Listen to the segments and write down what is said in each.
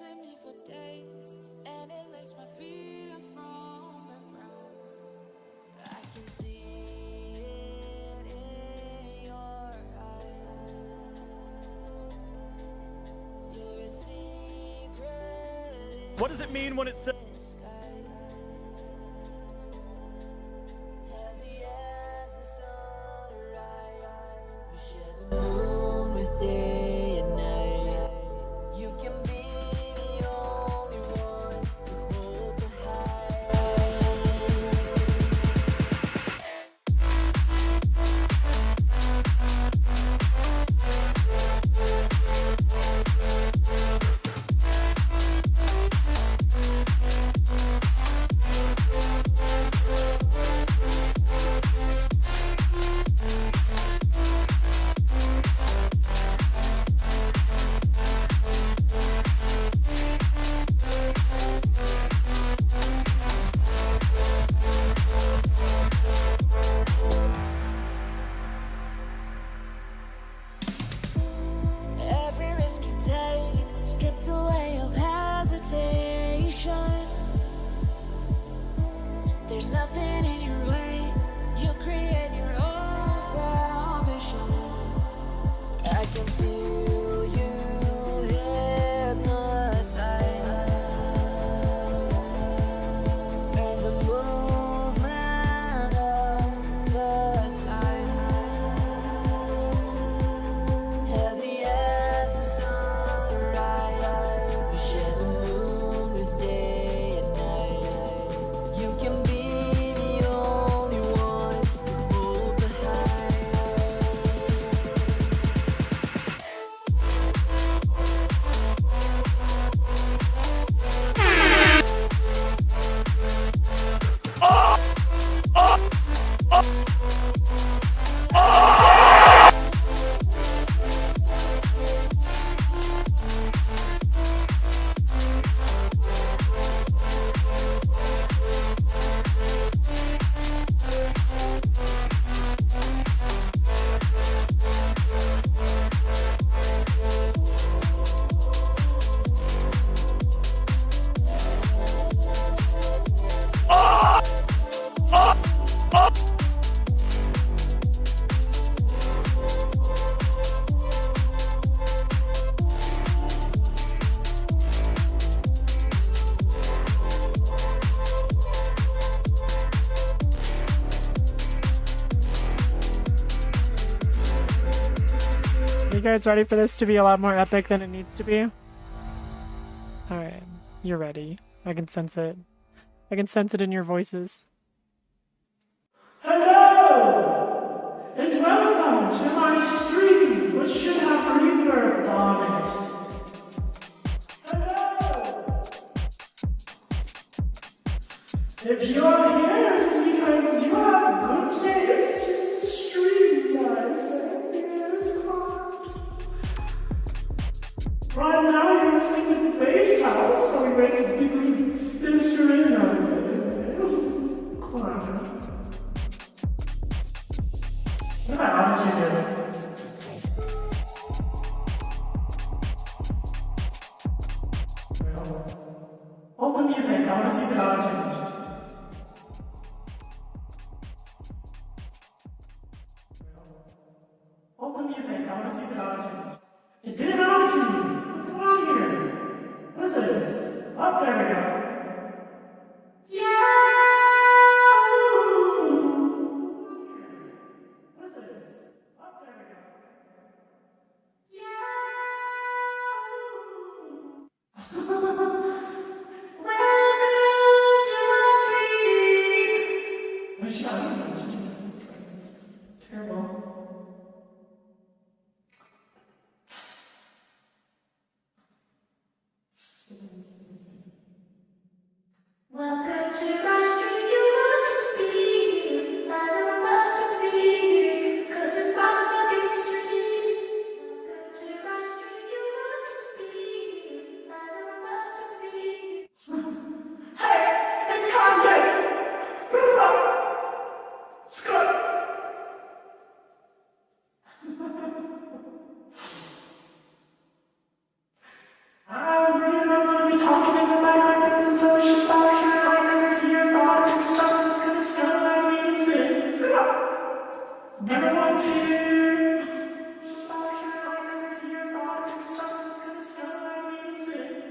with me for days, and it lifts my feet up from the ground. I can see it in your eyes. You're a secret. What does it mean when it says? Heavy as the sunrise, you share the moon with day and night. You can be the only one to hold the every risk you take, stripped away of hesitation. There's nothing in your way, you create your own salvation. I can feel you hypnotize, and the movement of the tide. Heavy as the sunrise, you share the moon with day and night. You can be the only one to hold the high. Are you guys ready for this to be a lot more epic than it needs to be? Alright, you're ready. I can sense it. I can sense it in your voices. Hello! And welcome to my stream, which should have reverb on it. Hello! If you're here, it is because you have good taste in streams, I say. Yes, correct. Right now, you're listening to the bass house, where we make big filtering noises. Quiet. What am I honestly doing? Open music, I want to see some attitude. Open music, I want to see some attitude. It did an attitude! What's going on here? What is this? Up there we go. What's this? Up there we go. What is she on? It's terrible. It's here. Here's all the stuff that's gonna sound amazing.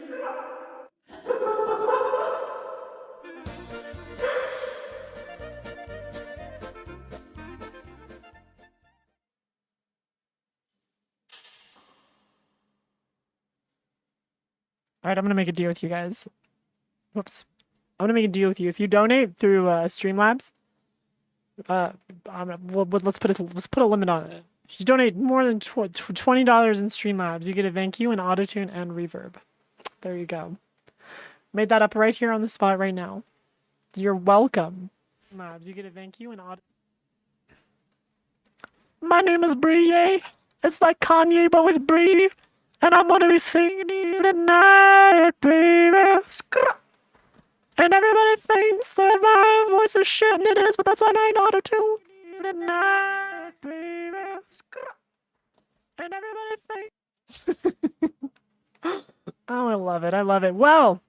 Alright, I'm gonna make a deal with you guys. Whoops. I'm gonna make a deal with you. If you donate through Streamlabs, let's put a limit on it. If you donate more than $20 in Streamlabs, you get a thank you, an autotune, and reverb. There you go. Made that up right here on the spot right now. You're welcome. Labs, you get a thank you and auto. My name is Brie. It's like Kanye but with Brie, and I'm gonna be singing to you tonight, baby. And everybody thinks that my voice is shit, and it is, but that's why I ain't auto-tune. Tonight, baby. And everybody thinks. Oh, I love it. I love it. Well,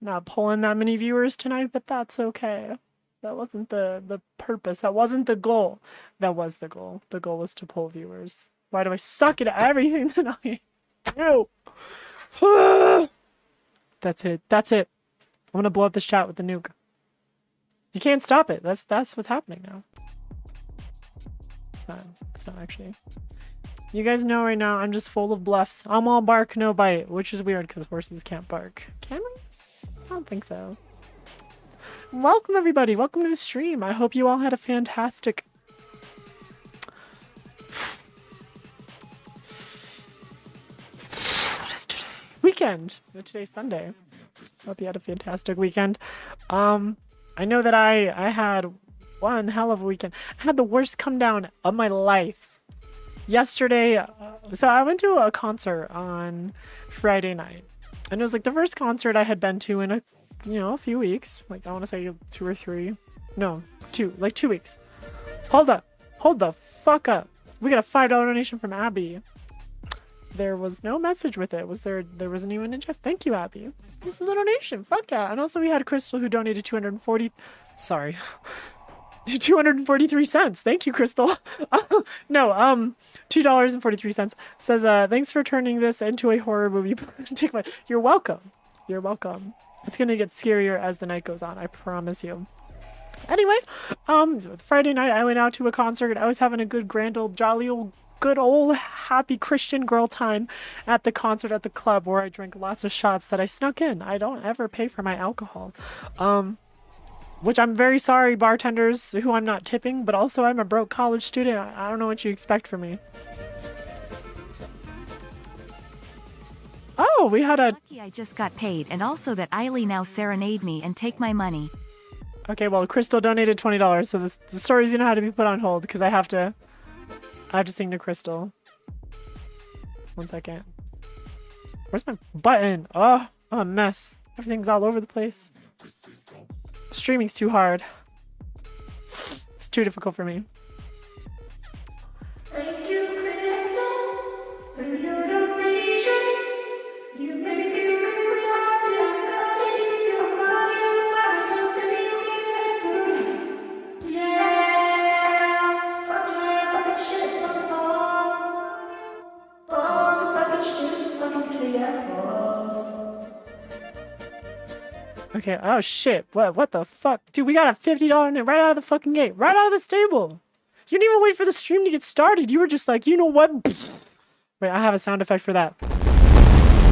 not pulling that many viewers tonight, but that's okay. That wasn't the purpose. That wasn't the goal. That was the goal. The goal was to pull viewers. Why do I suck at everything that I do? That's it. That's it. I'm gonna blow up this chat with the nuke. You can't stop it. That's what's happening now. It's not actually. You guys know right now I'm just full of bluffs. I'm all bark, no bite, which is weird because horses can't bark. Can we? I don't think so. Welcome everybody. Welcome to the stream. I hope you all had a fantastic what is today? Weekend. Today's Sunday. Hope you had a fantastic weekend. I know that I had one hell of a weekend. I had the worst come down of my life. Yesterday, so I went to a concert on Friday night. And it was like the first concert I had been to in a few weeks. Like I want to say 2 or 3. No, 2. Like 2 weeks. Hold up. Hold the fuck up. We got a $5 donation from Abby. There was no message with it. There wasn't even a Jeff. Thank you, Abby. This was a donation. Fuck yeah. And also we had Crystal who donated 243 cents. Thank you, Crystal. No, $2.43. Says, thanks for turning this into a horror movie. You're welcome. You're welcome. It's gonna get scarier as the night goes on, I promise you. Anyway, Friday night I went out to a concert. I was having a good grand old jolly old good old happy Christian girl time at the concert at the club where I drank lots of shots that I snuck in. I don't ever pay for my alcohol. Which I'm very sorry, bartenders who I'm not tipping, but also I'm a broke college student. I don't know what you expect from me. Oh, we had a... Lucky I just got paid, and also that Eiley now serenade me and take my money. Okay, well, Crystal donated $20, so the story's gonna have to be put on hold because I have to sing to Crystal. 1 second. Where's my button? Oh, I'm a mess. Everything's all over the place. Streaming's too hard. It's too difficult for me. Thank you, Crystal, for your donation. You make me really happy. I'm gonna use your money to buy some video games and food. Yeah, fucking shit, fucking balls. Balls and fucking shit, fucking titty-ass balls. Okay, oh shit. What the fuck? Dude, we got a $50 in it right out of the fucking gate. Right out of the stable. You didn't even wait for the stream to get started. You were just like, you know what? Wait, I have a sound effect for that.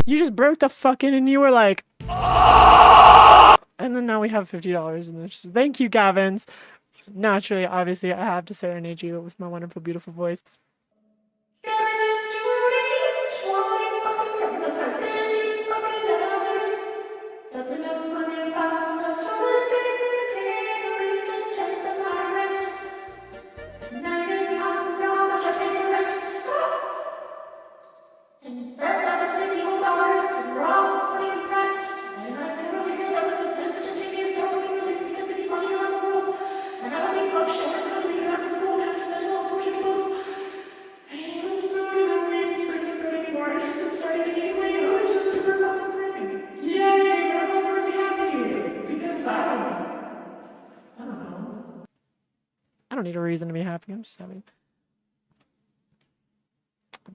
You just broke the fucking and you were like, and then now we have $50 and it's just, thank you, Gavins. Naturally, obviously, I have to serenade you with my wonderful, beautiful voice. That's enough money to buy some chocolate cake, at least to check the my rent. Now you guys know how much I pay for rent. And that was $50, and we're all pretty impressed. And I feel really good. That was an instantaneous helping release because we need money around the world. And I don't need much shit because I'm in school and I just spend all portion books. I ain't going to food and I don't need this person food anymore. I'm starting to gain weight. Oh, it's just super fucking great. Yay! I don't need a reason to be happy. I'm just happy.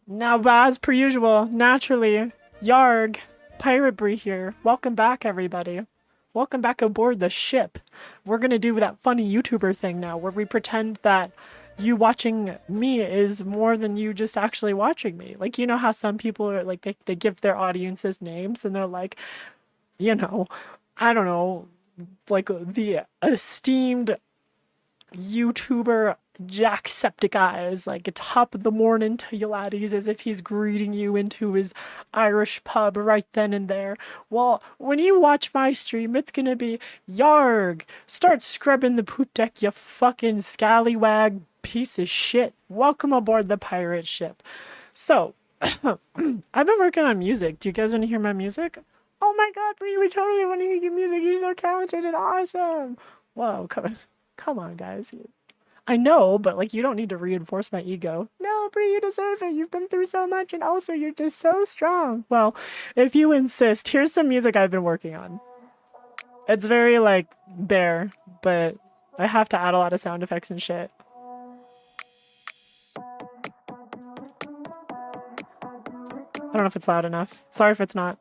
Now, as per usual, naturally, Yarg, Pirate Bree here. Welcome back, everybody. Welcome back aboard the ship. We're gonna do that funny YouTuber thing now, where we pretend that you watching me is more than you just actually watching me. Like, you know how some people are like, they give their audiences names and they're like, you know, I don't know, like the esteemed YouTuber Jacksepticeye, like top of the morning to you laddies, as if he's greeting you into his Irish pub right then and there. Well, when you watch my stream, it's gonna be Yarg. Start scrubbing the poop deck, you fucking scallywag piece of shit. Welcome aboard the pirate ship. So, I've been working on music. Do you guys want to hear my music? Oh my god, Bree, we totally want to hear your music. You're so talented and awesome. Whoa, come on, guys. I know, but like, you don't need to reinforce my ego. No, Bree, you deserve it. You've been through so much, and also you're just so strong. Well, if you insist, here's some music I've been working on. It's very like bare, but I have to add a lot of sound effects and shit. I don't know if it's loud enough. Sorry if it's not.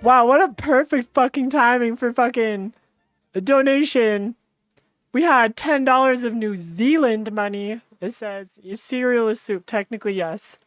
Wow, what a perfect fucking timing for fucking a donation. We had $10 of New Zealand money. It says, is cereal or soup? Technically, yes.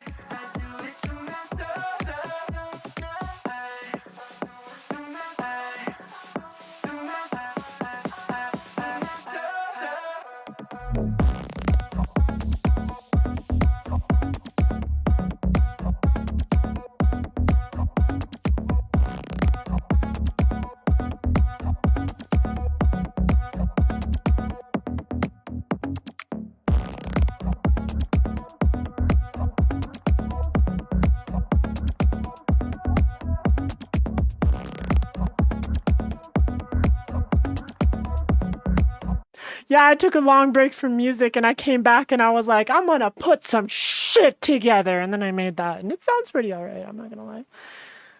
Yeah, I took a long break from music and I came back and I was like, I'm gonna put some shit together. And then I made that and it sounds pretty alright, I'm not gonna lie.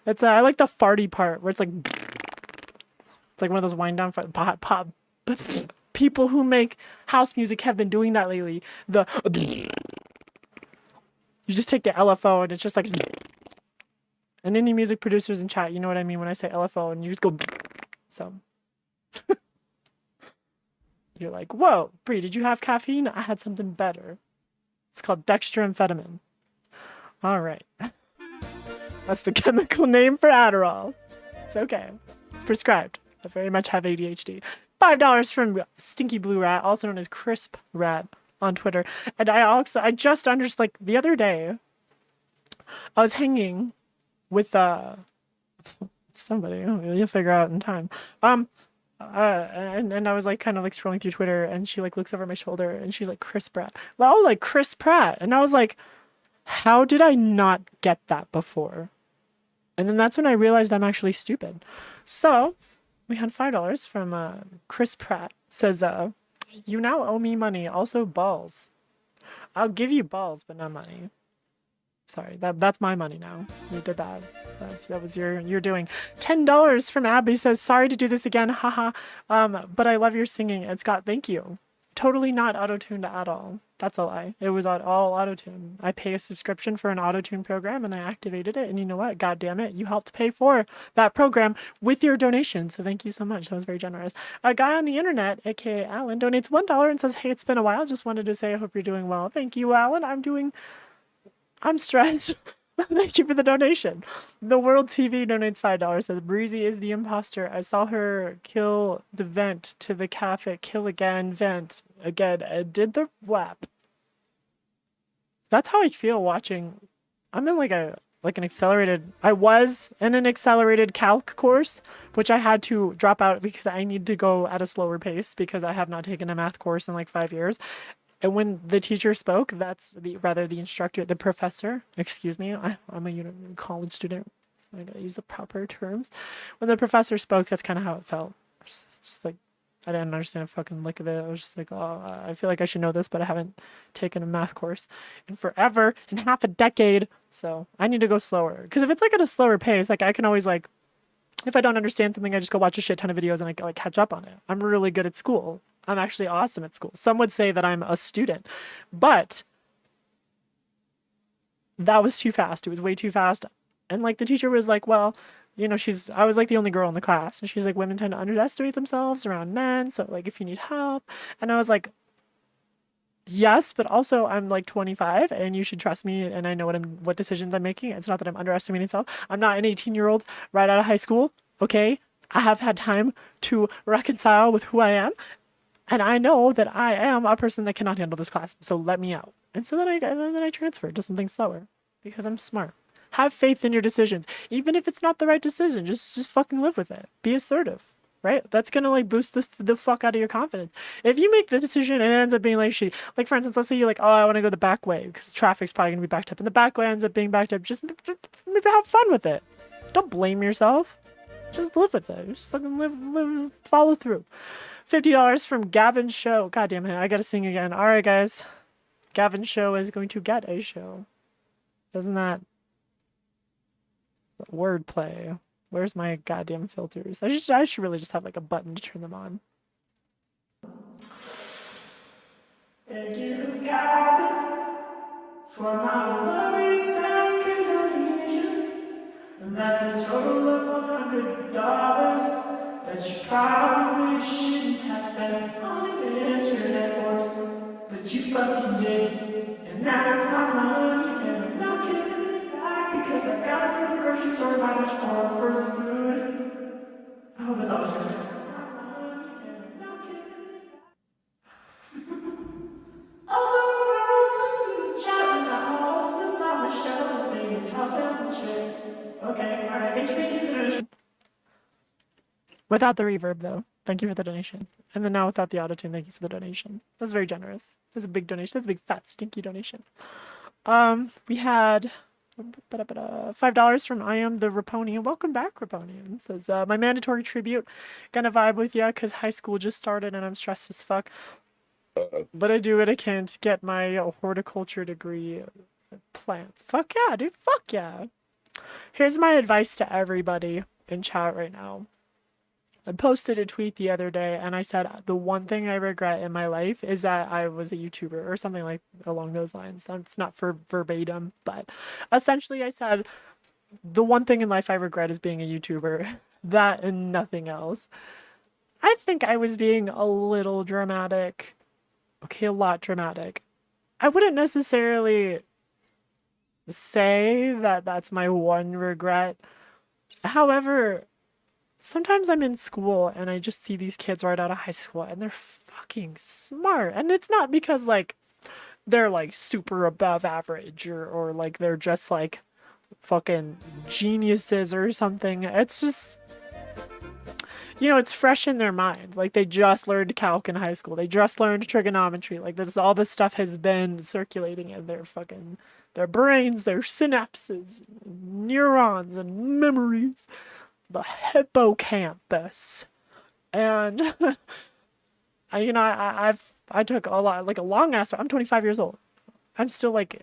It's I like the farty part where it's like one of those wind down pop. People who make house music have been doing that lately. You just take the LFO and it's just like, and any music producers in chat, you know what I mean when I say LFO, and you just go so. You're like, whoa, Bree, did you have caffeine? I had something better. It's called dextroamphetamine. All right. That's the chemical name for Adderall. It's okay. It's prescribed. I very much have ADHD. $5 from Stinky Blue Rat, also known as Crisp Rat on Twitter. And I just understood, like, the other day, I was hanging with somebody. You'll figure out in time. And I was like kind of like scrolling through Twitter and she like looks over my shoulder and she's like, Chris Pratt. Oh, like Chris Pratt. And I was like, how did I not get that before? And then that's when I realized I'm actually stupid. So we had $5 from Chris Pratt. Says, you now owe me money. Also balls. I'll give you balls, but not money. Sorry, that's my money now. You did that. That was your doing. $10 from Abby says, sorry to do this again, haha. But I love your singing. It's got thank you. Totally not auto-tuned at all. That's a lie. It was all auto-tune. I pay a subscription for an auto-tune program and I activated it. And you know what? God damn it. You helped pay for that program with your donation. So thank you so much. That was very generous. A guy on the internet, aka Alan, donates $1 and says, hey, it's been a while. Just wanted to say I hope you're doing well. Thank you, Alan. I'm stressed. Thank you for the donation. The World TV donates $5. Says, Breezy is the imposter. I saw her kill the vent to the cafe. Kill again, vent again, and did the WAP. That's how I feel watching. I'm in I was in an accelerated calc course, which I had to drop out because I need to go at a slower pace because I have not taken a math course in like 5 years. And when the teacher spoke, the instructor, the professor, excuse me, I'm a college student. So I gotta use the proper terms. When the professor spoke, that's kind of how it felt. Just like, I didn't understand a fucking lick of it. I was just like, oh, I feel like I should know this, but I haven't taken a math course in forever, in half a decade. So I need to go slower. Because if it's like at a slower pace, like I can always like, if I don't understand something, I just go watch a shit ton of videos and I like catch up on it. I'm really good at school. I'm actually awesome at school. Some would say that I'm a student, but that was too fast. It was way too fast. And like the teacher was like, well, you know, I was like the only girl in the class. And she's like, women tend to underestimate themselves around men. So like, if you need help. And I was like, yes, but also I'm like 25 and you should trust me. And I know what decisions I'm making. It's not that I'm underestimating myself. I'm not an 18-year-old right out of high school. Okay. I have had time to reconcile with who I am. And I know that I am a person that cannot handle this class. So let me out. And so then I transferred to something slower because I'm smart. Have faith in your decisions. Even if it's not the right decision, just fucking live with it. Be assertive, right? That's going to like boost the fuck out of your confidence. If you make the decision and it ends up being like shit, like for instance, let's say you're like, oh, I want to go the back way because traffic's probably going to be backed up and the back way ends up being backed up. Just maybe have fun with it. Don't blame yourself. Just live with it. Just fucking live, follow through. $50 from Gavin Show. God damn it. I got to sing again. All right, guys. Gavin Show is going to get a show. Isn't that wordplay? Where's my goddamn filters? I should really just have like a button to turn them on. Thank you, God, for my lovely second donation. And that's a total of $100 that you probably shouldn't have spent on an internet course. But you fucking did. And now it's my money and I'm not giving it back because I've got to go to the grocery store and buy much more for some food. I hope it's all just going to it's my money and I'm not giving it back. Also, Rose is in the chat and I also saw Michelle being top dance and shit. Okay, alright, thank you for the donation. Without the reverb though. Thank you for the donation. And then now without the auto-tune, thank you for the donation. That's very generous. That's a big donation. That's a big fat stinky donation. We had $5 from I Am the Raponian. Welcome back, Raponian. It says, my mandatory tribute. Gonna vibe with ya because high school just started and I'm stressed as fuck. But I do what I can to get my horticulture degree. Plants. Fuck yeah, dude. Fuck yeah. Here's my advice to everybody in chat right now. I posted a tweet the other day and I said the one thing I regret in my life is that I was a YouTuber or something like along those lines. It's not for verbatim, but essentially I said the one thing in life I regret is being a YouTuber. That and nothing else. I think I was being a little dramatic. Okay, a lot dramatic. I wouldn't necessarily say that that's my one regret. However, sometimes I'm in school and I just see these kids right out of high school and they're fucking smart. And it's not because like they're like super above average or like they're just like fucking geniuses or something. It's just, you know, it's fresh in their mind. Like they just learned calc in high school. They just learned trigonometry. Like all this stuff has been circulating in their brains, their synapses, neurons and memories. The hippocampus. And I took a lot, like a long ass, I'm 25 years old. I'm still like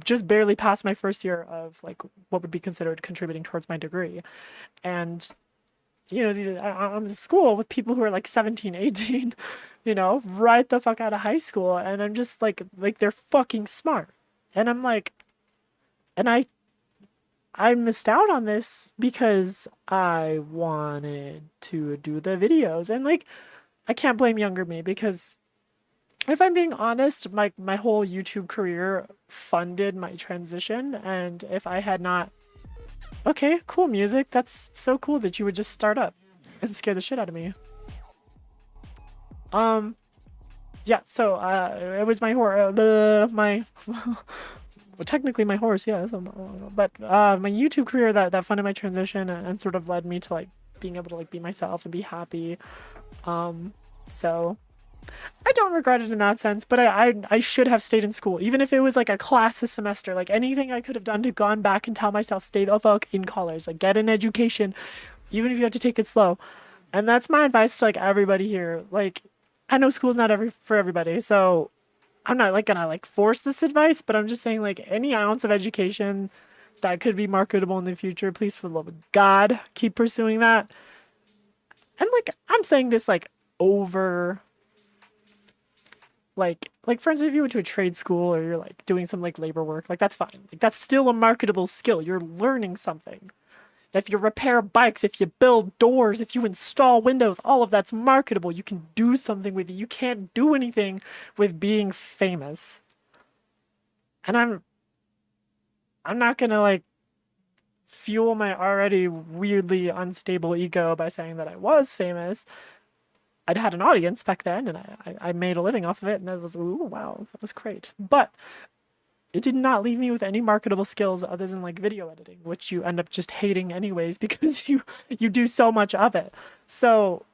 just barely past my first year of like what would be considered contributing towards my degree. And you know, I'm in school with people who are like 17, 18, you know, right the fuck out of high school. And I'm just like they're fucking smart. And I'm like, and I missed out on this because I wanted to do the videos. And like, I can't blame younger me because if I'm being honest, my whole YouTube career funded my transition. And if I had not, okay, cool music. That's so cool that you would just start up and scare the shit out of me. Yeah, so it was my horror, well, technically my horse, yeah. But my YouTube career that funded my transition and sort of led me to like being able to like be myself and be happy. So I don't regret it in that sense, but I should have stayed in school, even if it was like a class a semester. Like anything I could have done to gone back and tell myself stay the fuck in college, like get an education, even if you have to take it slow. And that's my advice to like everybody here. Like, I know school's not for everybody, so I'm not like gonna like force this advice, but I'm just saying like any ounce of education that could be marketable in the future, please, for the love of God, keep pursuing that. And like I'm saying this like over like for instance, if you went to a trade school or you're like doing some like labor work, like that's fine. Like that's still a marketable skill. You're learning something. If you repair bikes, if you build doors, if you install windows, all of that's marketable. You can do something with it. You can't do anything with being famous. And I'm not gonna like fuel my already weirdly unstable ego by saying that I was famous. I'd had an audience back then and I made a living off of it, and that was, ooh, wow, that was great. But it did not leave me with any marketable skills other than like video editing, which you end up just hating anyways because you do so much of it. So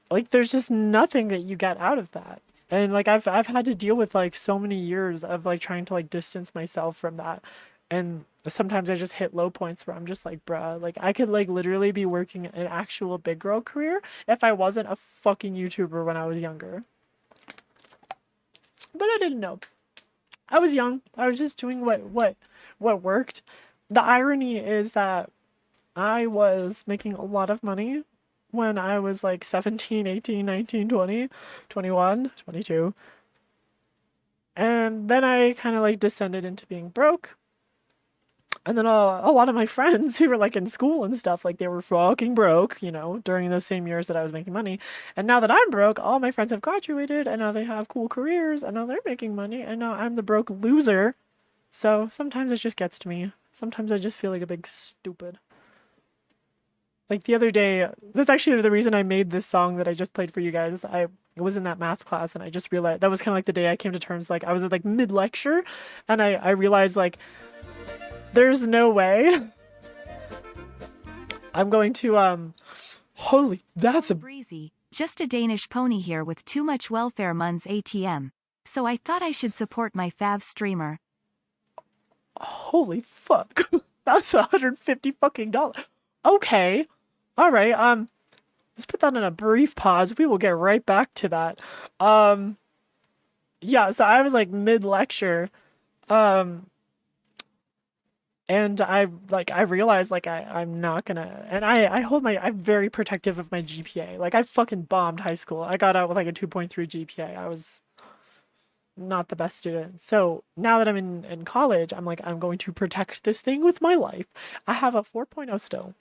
like there's just nothing that you get out of that. And like I've had to deal with like so many years of like trying to like distance myself from that. And sometimes I just hit low points where I'm just like, bruh, like I could like literally be working an actual big girl career if I wasn't a fucking YouTuber when I was younger. But I didn't know. I was young. I was just doing what worked. The irony is that I was making a lot of money when I was like 17, 18, 19, 20, 21, 22. And then I kind of like descended into being broke. And then a lot of my friends who were like in school and stuff, like they were fucking broke, you know, during those same years that I was making money. And now that I'm broke, all my friends have graduated and now they have cool careers and now they're making money and now I'm the broke loser. So sometimes it just gets to me. Sometimes I just feel like a big stupid. Like the other day, that's actually the reason I made this song that I just played for you guys. I was in that math class and I just realized that was kind of like the day I came to terms, like I was at like mid lecture and I realized like, there's no way I'm going to, holy, that's a, Breezy, just a Danish pony here with too much welfare mun's ATM. So I thought I should support my fav streamer. holy fuck. That's $150 fucking dollars. Okay. All right. Let's put that in a brief pause. We will get right back to that. Yeah, so I was like mid lecture. And I realized like I'm not gonna, and I'm very protective of my GPA. Like I fucking bombed high school. I got out with like a 2.3 GPA. I was not the best student. So now that I'm in college, I'm like, I'm going to protect this thing with my life. I have a 4.0 still,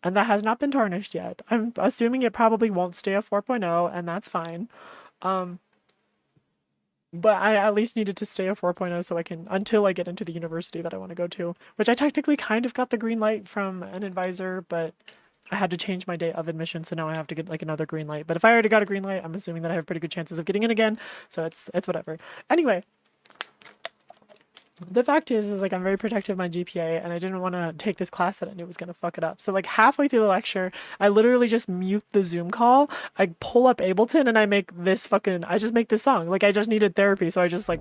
and that has not been tarnished yet. I'm assuming it probably won't stay a 4.0, and that's fine. But I at least needed to stay a 4.0 so I can, until I get into the university that I want to go to, which I technically kind of got the green light from an advisor, but I had to change my date of admission, so now I have to get like another green light. But if I already got a green light, I'm assuming that I have pretty good chances of getting in again, so it's whatever. Anyway, the fact is like I'm very protective of my GPA and I didn't want to take this class that I knew was going to fuck it up. So like halfway through the lecture, I literally just mute the Zoom call. I pull up Ableton and I just make this song. Like I just needed therapy. So I just like,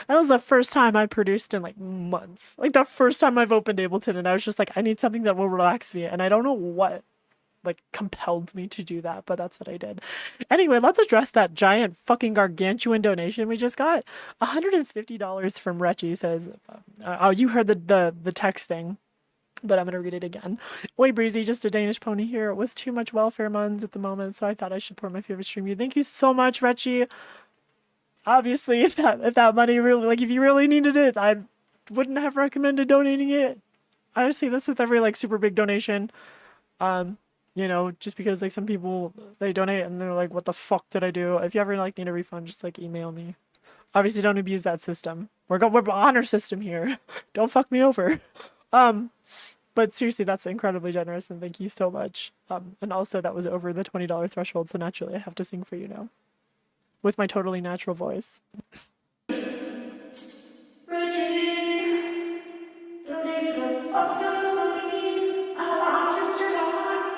that was the first time I produced in like months. Like the first time I've opened Ableton and I was just like, I need something that will relax me. And I don't know what like compelled me to do that, but that's what I did. Anyway, let's address that giant fucking gargantuan donation we just got. $150 from Retchie says, oh, you heard the text thing, but I'm gonna read it again. Oi Breezy, just a Danish pony here with too much welfare muns at the moment, so I thought I should pour my favorite stream you. Thank you so much, Retchie. Obviously, if that money really, like if you really needed it, I wouldn't have recommended donating it. I say this with every like super big donation. You know, just because like some people they donate and they're like, what the fuck did I do? If you ever like need a refund, just like email me. Obviously don't abuse that system. We're honor system here. Don't fuck me over. But seriously, that's incredibly generous and thank you so much. And also that was over the $20 threshold, so naturally I have to sing for you now. With my totally natural voice. Reggie, donated a fuck ton of money. I want you to survive.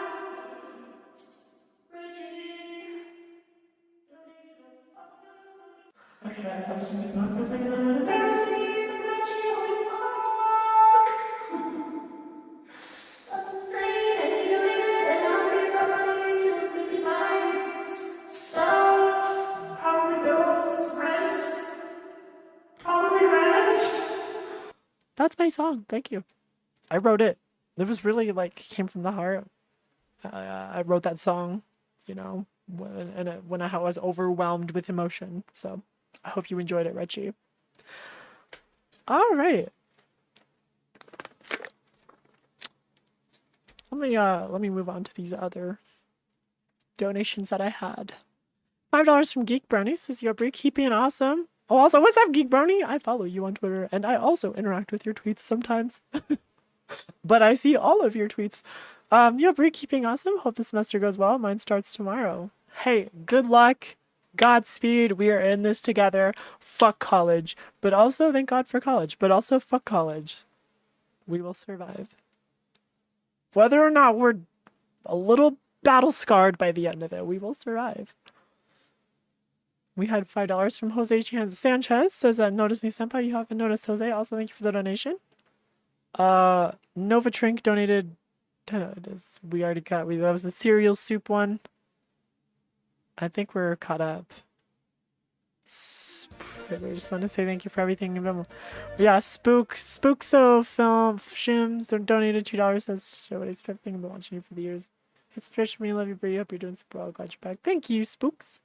Reggie, donated a fuck ton of money. Okay, that probably should not was like a little embarrassing. Reggie, holy fuck. song. Thank you. I wrote it. It was really like came from the heart. I wrote that song, you know, when I was overwhelmed with emotion. So I hope you enjoyed it, Richie. All right. Let me move on to these other donations that I had. $5 from Geek Brownie says you're keeping awesome. Oh, also, what's up, Geek Brownie? I follow you on Twitter, and I also interact with your tweets sometimes. But I see all of your tweets. You're keeping awesome. Hope the semester goes well. Mine starts tomorrow. Hey, good luck. Godspeed. We are in this together. Fuck college. But also, thank God for college. But also, fuck college. We will survive. Whether or not we're a little battle scarred by the end of it, we will survive. We had $5 from Jose Sanchez. Says, notice me, senpai. You haven't noticed, Jose. Also, thank you for the donation. Nova Trink donated 10. It is. We already got. That was the cereal soup one. I think we're caught up. I just want to say thank you for everything. Yeah, Spookso Film Shims donated $2. Says show what I expect. I've been watching you for the years. It's fresh for me. Love you, Bree. Hope you're doing super well. Glad you're back. Thank you, Spooks.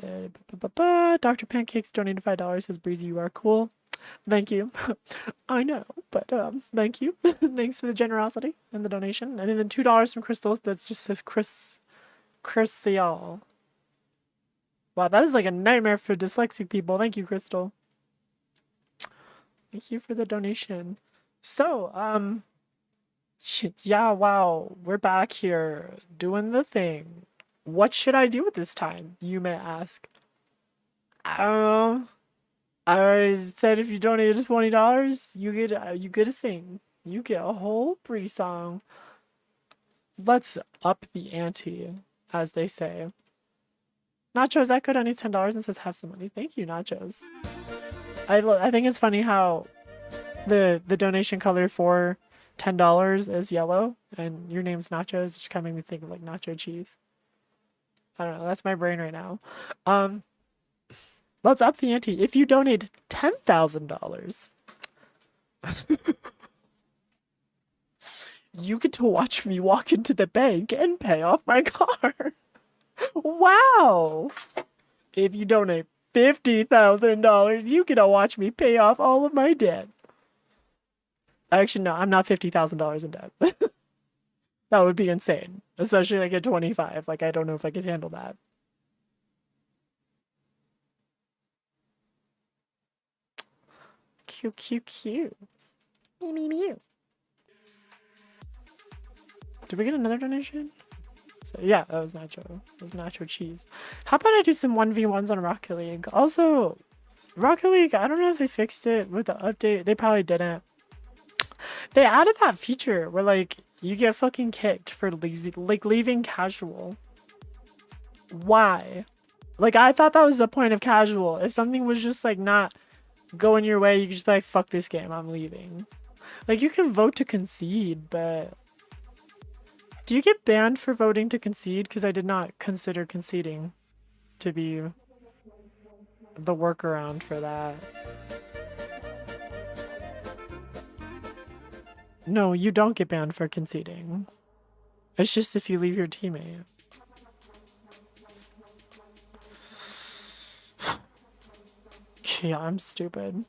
Dr. Pancakes donated $5. Says Breezy, you are cool. Thank you. I know, but thank you. Thanks for the generosity and the donation. And then $2 from Crystal. That just says Chris-ial. Wow, that is like a nightmare for dyslexic people. Thank you, Crystal. Thank you for the donation. So, yeah, wow, we're back here doing the thing. What should I do with this time, you may ask? I don't know. I already said if you donated $20, you get to sing. You get a whole Brie song. Let's up the ante, as they say. Nachos Echo donates $10 and says have some money. Thank you, Nachos. I think it's funny how the donation color for $10 is yellow and your name's Nachos, which kind of made me think of like nacho cheese. I don't know. That's my brain right now. Let's up the ante. If you donate $10,000, you get to watch me walk into the bank and pay off my car. Wow. If you donate $50,000, you get to watch me pay off all of my debt. Actually, no, I'm not $50,000 in debt. That would be insane. Especially like at 25. Like, I don't know if I could handle that. Cute. Mew. Did we get another donation? So, yeah, that was nacho. It was nacho cheese. How about I do some 1v1s on Rocket League? Also, Rocket League, I don't know if they fixed it with the update. They probably didn't. They added that feature where, like, you get fucking kicked for leaving casual. Why? Like, I thought that was the point of casual. If something was just, like, not going your way, you could just be like, fuck this game, I'm leaving. Like, you can vote to concede, but... Do you get banned for voting to concede? Because I did not consider conceding to be the workaround for that. No, you don't get banned for conceding. It's just if you leave your teammate. Yeah, I'm stupid.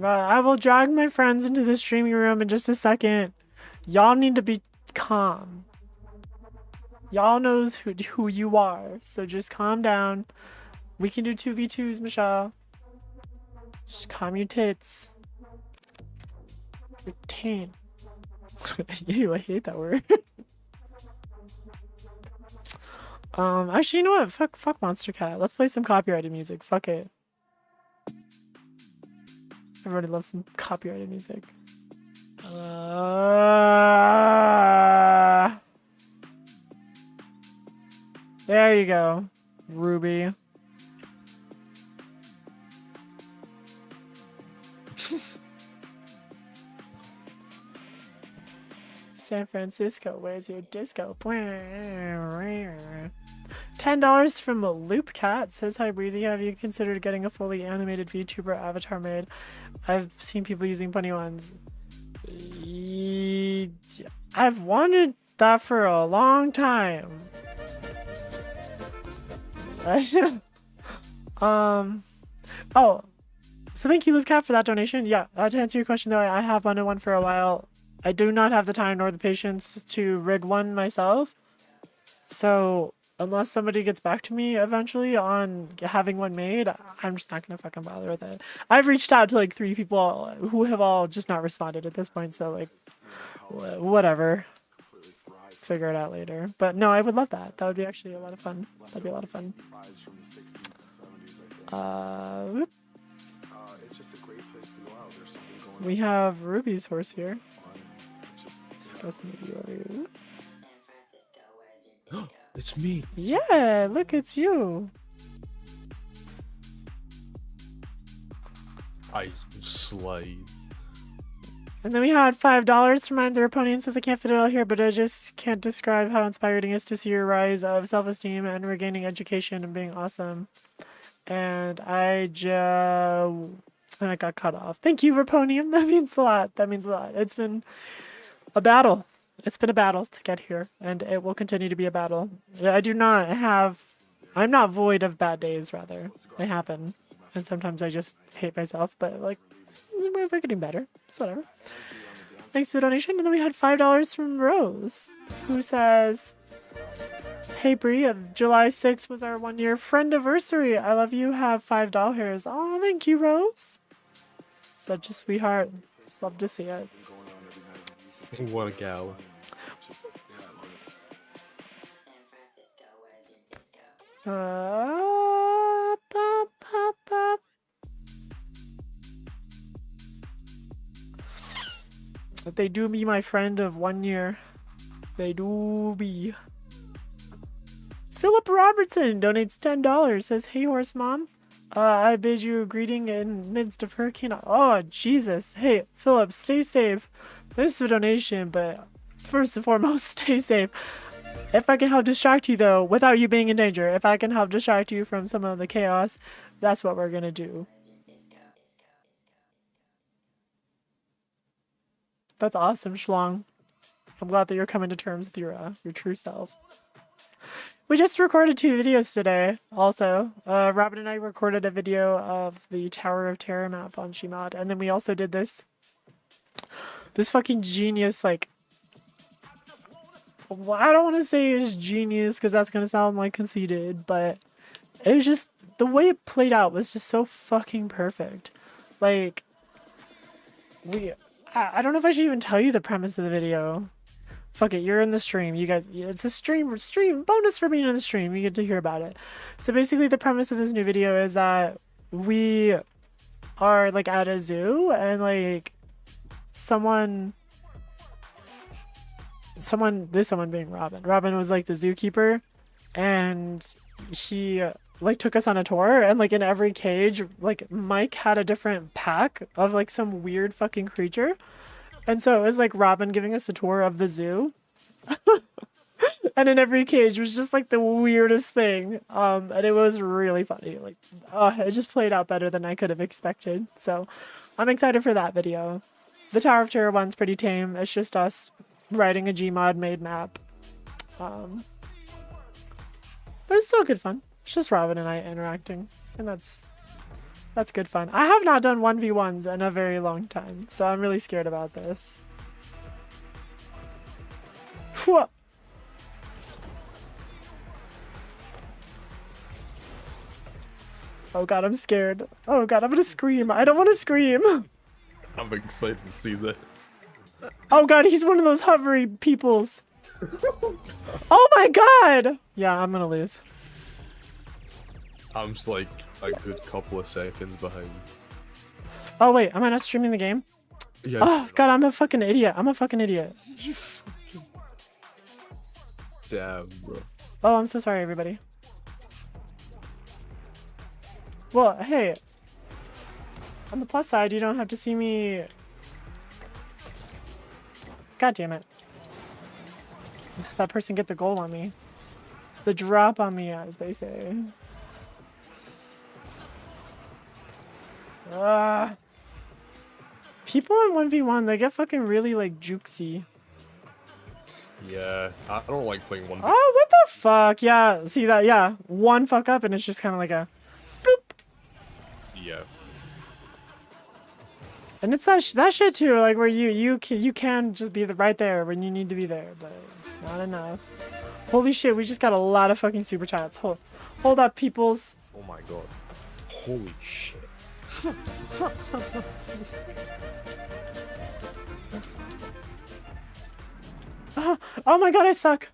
I will drag my friends into the streaming room in just a second. Y'all need to be calm. Y'all knows who you are, so just calm down. We can do 2v2s, Michelle. Just calm your tits. Retain. Ew, I hate that word. Actually, you know what? Fuck Monster Cat. Let's play some copyrighted music. Fuck it. Everybody loves some copyrighted music. There you go, Ruby. San Francisco, where's your disco? $10 from Loop Cat says, hi Breezy, have you considered getting a fully animated VTuber avatar made? I've seen people using funny ones. I've wanted that for a long time. Oh, so thank you, Loop Cat, for that donation. Yeah, to answer your question though, I have wanted one for a while. I do not have the time nor the patience to rig one myself. So unless somebody gets back to me eventually on having one made, I'm just not gonna fucking bother with it. I've reached out to like 3 people who have all just not responded at this point, so like, whatever. Figure it out later. But no, I would love that. That would be actually a lot of fun. That'd be a lot of fun. Whoop. We have Ruby's horse here. Discuss media review. It's me. Yeah, look, it's you. I slide. And then we had $5 from either opponent. Says I can't fit it all here, but I just can't describe how inspiring it is to see your rise of self-esteem and regaining education and being awesome. And I got cut off. Thank you, Raponium. That means a lot. That means a lot. It's been a battle. It's been a battle to get here, and it will continue to be a battle. I'm not void of bad days, rather. They happen. And sometimes I just hate myself, but like, we're getting better. So whatever. Thanks for the donation. And then we had $5 from Rose, who says, hey Brie, July 6th was our 1-year friend-iversary. I love you. Have $5. Oh, thank you, Rose. Such a sweetheart. Love to see it. What a gal. They do be my friend of 1 year. They do be. Philip Robertson donates $10. Says, hey horse mom. I bid you a greeting in midst of hurricane. Oh, Jesus. Hey, Philip, stay safe. Thanks for the donation, but first and foremost, stay safe. If I can help distract you, though, without you being in danger, if I can help distract you from some of the chaos, that's what we're gonna do. That's awesome, Schlong. I'm glad that you're coming to terms with your true self. We just recorded 2 videos today, also. Robin and I recorded a video of the Tower of Terror map on Gmod, and then we also did this fucking genius, like, well, I don't want to say it's genius because that's going to sound like conceited, but it was just, the way it played out was just so fucking perfect. Like, I don't know if I should even tell you the premise of the video. Fuck it, you're in the stream. You guys, it's a stream bonus for being in the stream. You get to hear about it. So basically the premise of this new video is that we are like at a zoo and like someone being Robin. Robin was like the zookeeper and he like took us on a tour, and like in every cage like Mike had a different pack of like some weird fucking creature. And so it was like Robin giving us a tour of the zoo. And in every cage was just like the weirdest thing. And it was really funny. Like, it just played out better than I could have expected. So I'm excited for that video. The Tower of Terror one's pretty tame. It's just us writing a Gmod made map. But it's still good fun. It's just Robin and I interacting. And that's good fun. I have not done 1v1s in a very long time, so I'm really scared about this. Whoa. Oh god, I'm scared. Oh god, I'm gonna scream. I don't want to scream. I'm excited to see this. Oh god, he's one of those hovery peoples. Oh my god! Yeah, I'm gonna lose. I'm just like a good couple of seconds behind. Oh wait, am I not streaming the game? Yeah. Oh god, I'm a fucking idiot. I'm a fucking idiot. Damn, bro. Oh, I'm so sorry, everybody. Well, hey. On the plus side, you don't have to see me. God damn it. That person get the goal on me. The drop on me, as they say. People in 1v1, they get fucking really like jukesy. Yeah, I don't like playing one. Oh, what the fuck? Yeah, see that? Yeah, one fuck up and it's just kind of like a boop. Yeah. And it's that shit too, like where you can just be right there when you need to be there, but it's not enough. Holy shit, we just got a lot of fucking super chats. Hold up, peoples. Oh my god. Holy shit. Oh my god, I suck.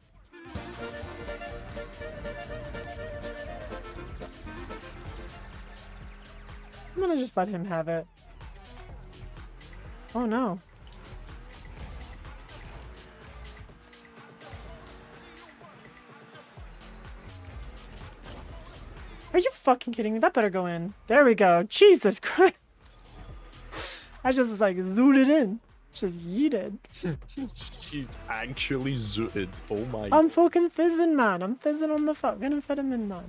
I'm gonna just let him have it. Oh no. Are you fucking kidding me? That better go in. There we go. Jesus Christ. I just like zooted in. Just yeeted. She's actually zooted. Oh my. I'm fucking fizzing, man. I'm fizzing on the fucking amphetamine, man.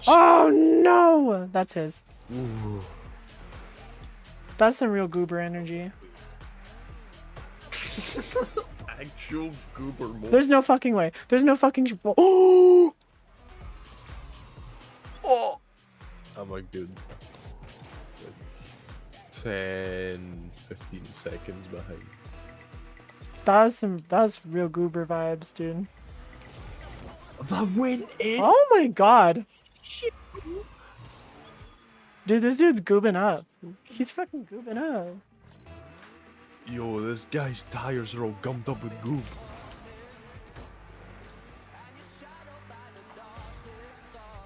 Oh no! That's his. Ooh. That's some real goober energy. Actual goober mode. There's no fucking way. There's no fucking. Oh! Oh! Am I good? 10, 15 seconds behind. That's real goober vibes, dude. That went in! Oh my god. Dude, this dude's goobing up. He's fucking goobing up. Yo, this guy's tires are all gummed up with goop.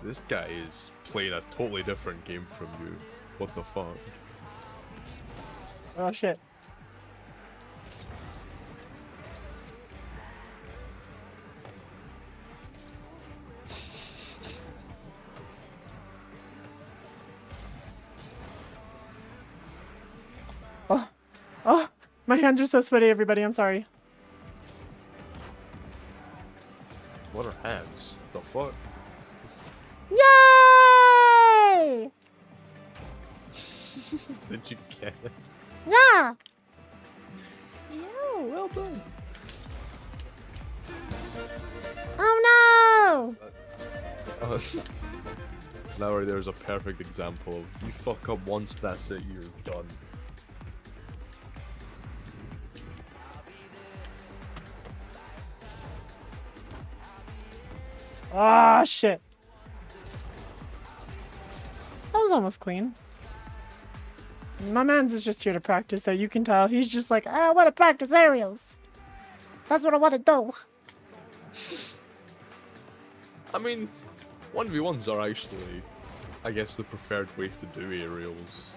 This guy is playing a totally different game from you. What the fuck? Oh shit. Oh, my hands are so sweaty, everybody. I'm sorry. What are hands? The fuck? Yay! Did you get it? Yeah! Yeah, well done. Oh no! Now there's a perfect example of you fuck up once, that's it, you're done. Ah, shit. That was almost clean. My man's is just here to practice, so you can tell he's just like, I want to practice aerials. That's what I want to do. I mean, 1v1s are actually, I guess, the preferred way to do aerials.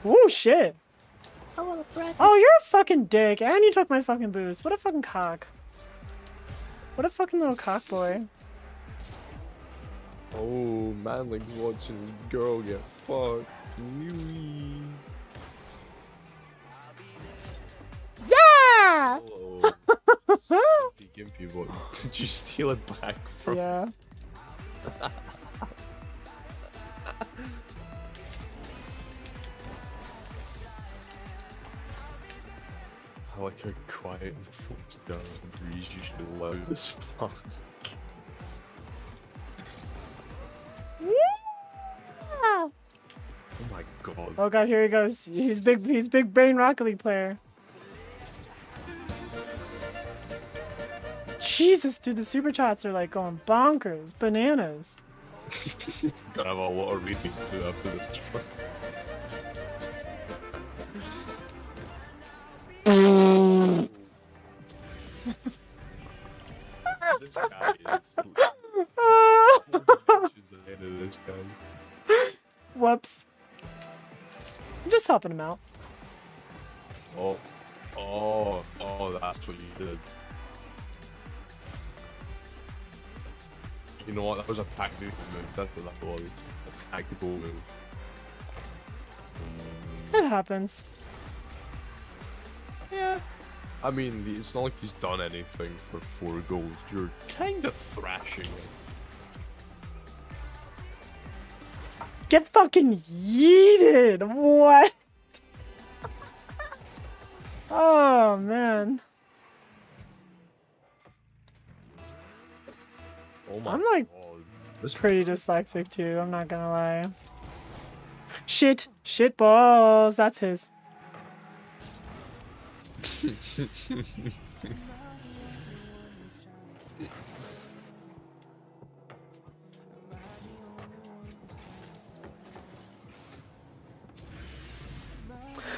Oh shit. I want to practice. Oh, you're a fucking dick, and you took my fucking boost. What a fucking cock. What a fucking little cock boy. Oh, Manling's watching his girl get fucked. Wee. Yeah! Hello. Soupy Gimpy boy. Did you steal it back from Yeah. I like how quiet and focused down the breeze usually loud as fuck. Yeah! Oh my god. Oh god, here he goes. He's big brain Rocket League player. Jesus, dude, the super chats are like going bonkers, bananas. Gonna have a lot of reading to do after this. This guy is. This guy. Whoops. I'm just helping him out. Oh, that's what you did. You know what? That was a tactical move. That's what that was. A tactical move. It happens. Yeah. I mean, it's not like he's done anything for 4 goals. You're kind of thrashing him. Get fucking yeeted! What? Oh man. Oh my I'm like god. This pretty dyslexic too, I'm not gonna lie. Shit balls, that's his.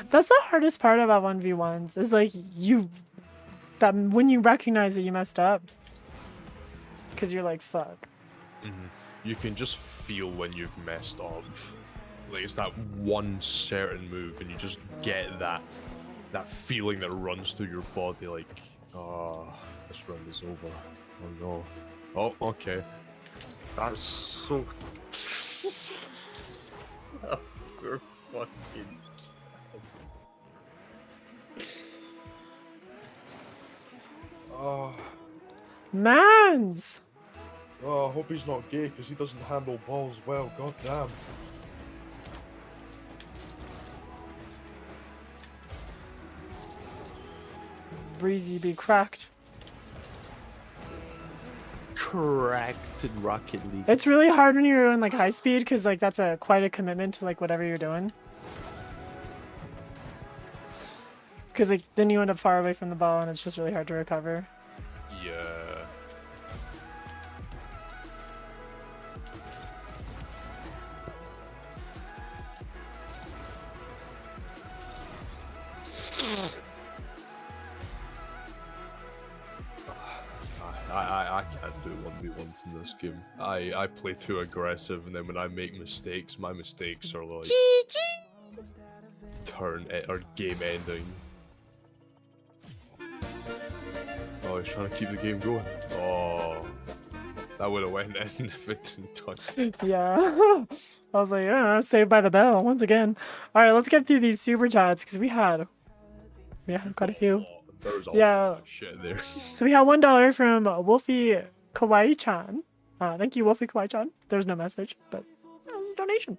That's the hardest part about 1v1s is like that when you recognize that you messed up, because you're like, fuck. You can just feel when you've messed up. Like it's that one certain move, and you just get that feeling that runs through your body. Like, oh, this round is over. Oh no. Oh, okay. That's so. We're fucking. Oh. Mans! Oh, I hope he's not gay because he doesn't handle balls well. God damn. Breezy be cracked. Cracked in Rocket League. It's really hard when you're in like high speed because like that's quite a commitment to like whatever you're doing. Because like then you end up far away from the ball and it's just really hard to recover. Yeah. I can't do 1v1s in this game. I play too aggressive, and then when I make mistakes, my mistakes are like game ending. Oh, he's trying to keep the game going. Oh, that would have went in if it didn't touch. Yeah. I was like, yeah, saved by the bell once again. All right, let's get through these super chats because we had quite a few. There was a Yeah. lot of shit there. So we have $1 from Wolfie Kawaii-chan. Thank you, Wolfie Kawaii-chan. There's no message, but that was a donation.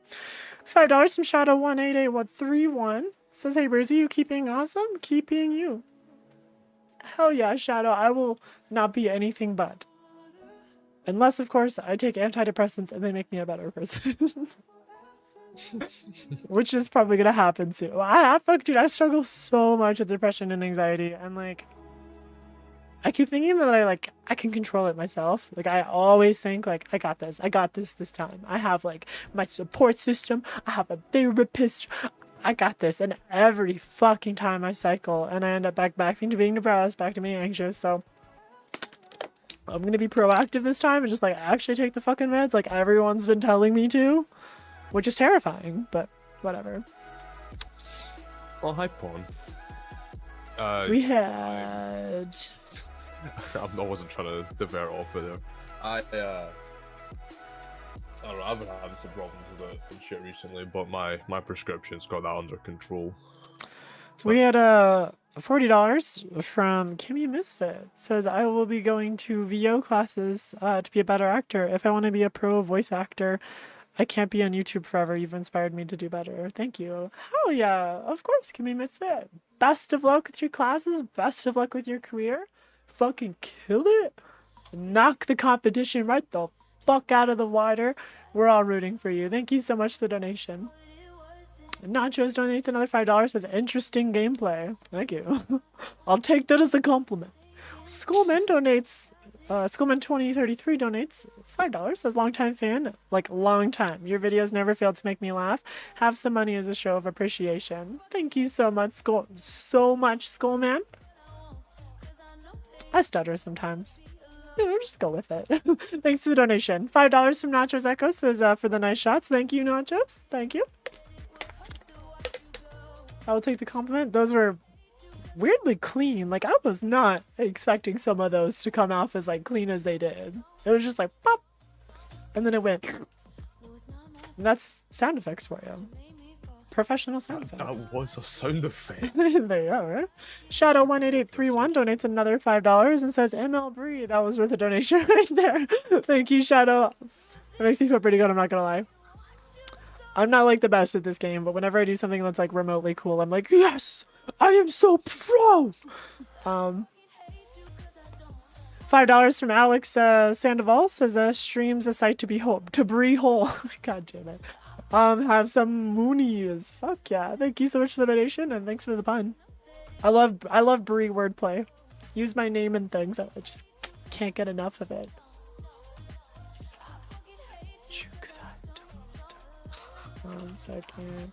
$5 from Shadow188131. Says, hey, Brizzy, you keeping awesome? Keep being you. Hell yeah, Shadow. I will not be anything but. Unless, of course, I take antidepressants and they make me a better person. Which is probably gonna happen soon. Dude, I struggle so much with depression and anxiety, and like I keep thinking that I can control it myself. Like I always think like I got this this time. I have like my support system, I have a therapist, I got this. And every fucking time I cycle and I end up back into being depressed, back to being anxious. So I'm gonna be proactive this time and just like actually take the fucking meds like everyone's been telling me to. Which is terrifying, but whatever. Oh, hi, Pawn. We had... I wasn't trying to divert off with it. I don't know, I've been having some problems with it and shit recently, but my prescription's got that under control. We had $40 from Kimmy Misfit. Says, I will be going to VO classes to be a better actor. If I want to be a pro voice actor, I can't be on YouTube forever. You've inspired me to do better. Thank you. Hell yeah. Of course, Kimmy Misfit. Best of luck with your classes. Best of luck with your career. Fucking kill it. Knock the competition right the fuck out of the water. We're all rooting for you. Thank you so much for the donation. Nachos donates another $5. Says, interesting gameplay. Thank you. I'll take that as a compliment. Schoolman donates... Schoolman 2033 donates $5. Says, longtime fan. Like, long time. Your videos never fail to make me laugh. Have some money as a show of appreciation. Thank you so much, Schoolman. I stutter sometimes. Just go with it. Thanks for the donation. $5 from Nachos Echo says, for the nice shots. Thank you, Nachos. Thank you. I'll take the compliment. Those were weirdly clean. Like, I was not expecting some of those to come off as, like, clean as they did. It was just like, pop! And then it went... And that's sound effects for you. professional sound effects. That was a sound effect. There you go, right? Shadow18831 donates another $5 and says, ML Bree, that was worth a donation right there. Thank you, Shadow. It makes me feel pretty good, I'm not gonna lie. I'm not like the best at this game, but whenever I do something that's like remotely cool, I'm like, yes, I am so pro. $5 from Alex Sandoval says, streams a sight to behold, to Bree hole. God damn it. Have some moonies. Fuck yeah. Thank you so much for the donation and thanks for the pun. I love Brie wordplay. Use my name and things. I just can't get enough of it. One second.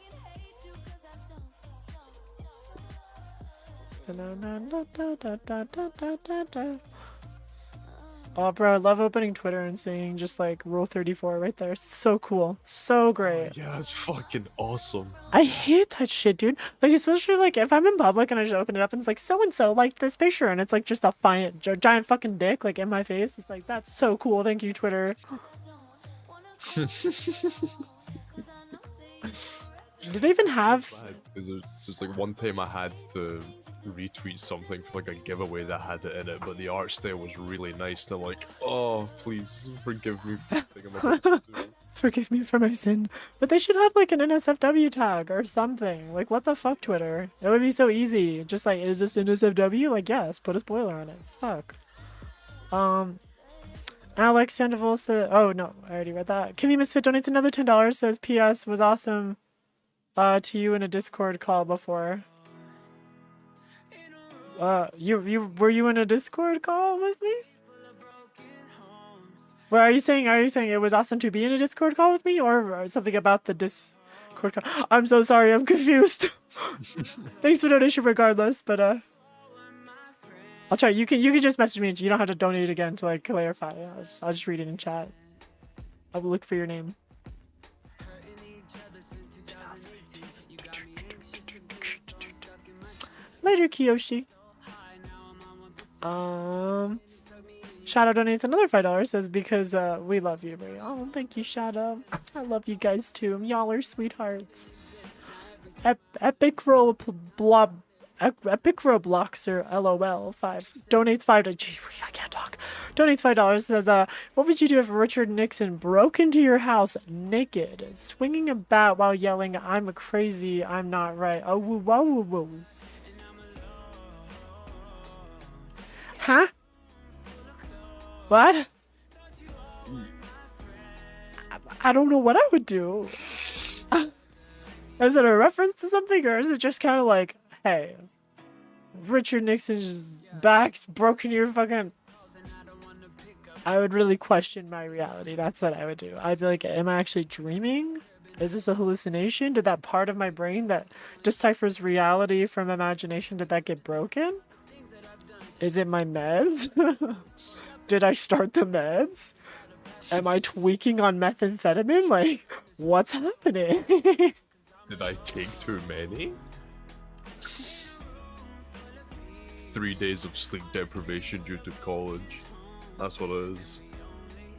Oh, bro, I love opening Twitter and seeing just like Rule 34 right there. So cool. So great. Yeah, it's fucking awesome. I hate that shit, dude. Like, especially like if I'm in public and I just open it up and it's like so and so like this picture and it's like just a giant fucking dick like in my face. It's like, that's so cool. Thank you, Twitter. Do they even have? It's just like one time I had to retweet something for like a giveaway that had it in it, but the art style was really nice. And I'm like, oh, please forgive me for something I'm about to do. Forgive me for my sin. But they should have like an NSFW tag or something. Like, what the fuck, Twitter? It would be so easy. Just like, is this NSFW? Like, yes, put a spoiler on it. Fuck. Alex Sandoval says, oh no, I already read that. Kimmy Misfit donates another $10, says, P.S. was awesome to you in a Discord call before. Were you in a Discord call with me? Well, are you saying it was awesome to be in a Discord call with me, or something about the Discord call? I'm so sorry, I'm confused. Thanks for donation regardless, but I'll try. You can just message me. You don't have to donate again to like clarify. I'll just read it in chat. I will look for your name. Later, Kiyoshi. Shadow donates another $5, says, because we love you, Brie. Oh, thank you, Shadow. I love you guys too. Y'all are sweethearts. Epic Robloxer LOL 5 donates $5. I can't talk. Donates $5, says, what would you do if Richard Nixon broke into your house naked, swinging a bat while yelling, I'm crazy, I'm not right. Oh, woo, whoa, woo, woo. Huh? What? I don't know what I would do. Is it a reference to something, or is it just kind of like, hey, Richard Nixon's back's broken your fucking... I would really question my reality. That's what I would do. I'd be like, am I actually dreaming? Is this a hallucination? Did that part of my brain that deciphers reality from imagination, did that get broken? Is it my meds? Did I start the meds? Am I tweaking on methamphetamine? Like, what's happening? Did I take too many? 3 days of sleep deprivation due to college. That's what it is.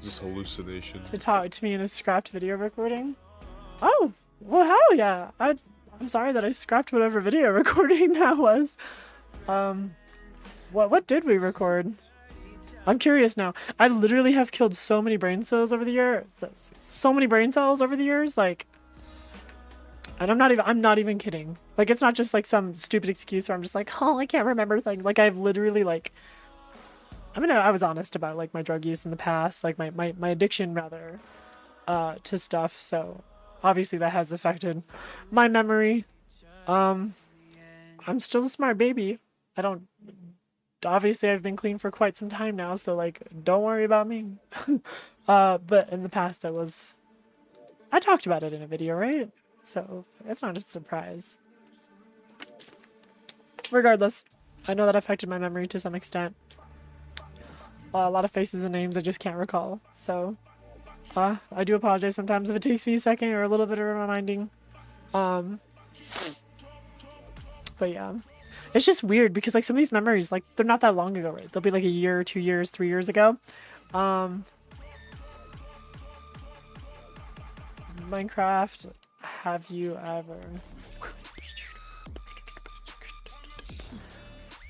Just hallucination. To talk to me in a scrapped video recording? Oh, well, hell yeah. I'm sorry that I scrapped whatever video recording that was. What did we record? I'm curious now. I literally have killed so many brain cells over the years. So many brain cells over the years, like, and I'm not even kidding. Like, it's not just like some stupid excuse where I'm just like, oh, I can't remember things. Like, I've literally like, I was honest about like my drug use in the past, like my addiction rather, to stuff. So obviously that has affected my memory. I'm still a smart baby. Obviously I've been clean for quite some time now, so like, don't worry about me. But in the past I talked about it in a video, right? So it's not a surprise. Regardless, I know that affected my memory to some extent. A lot of faces and names I just can't recall. So I do apologize sometimes if it takes me a second or a little bit of reminding. But yeah. It's just weird because like some of these memories, like they're not that long ago, right? They'll be like a year, 2 years, 3 years ago. Minecraft. have you ever?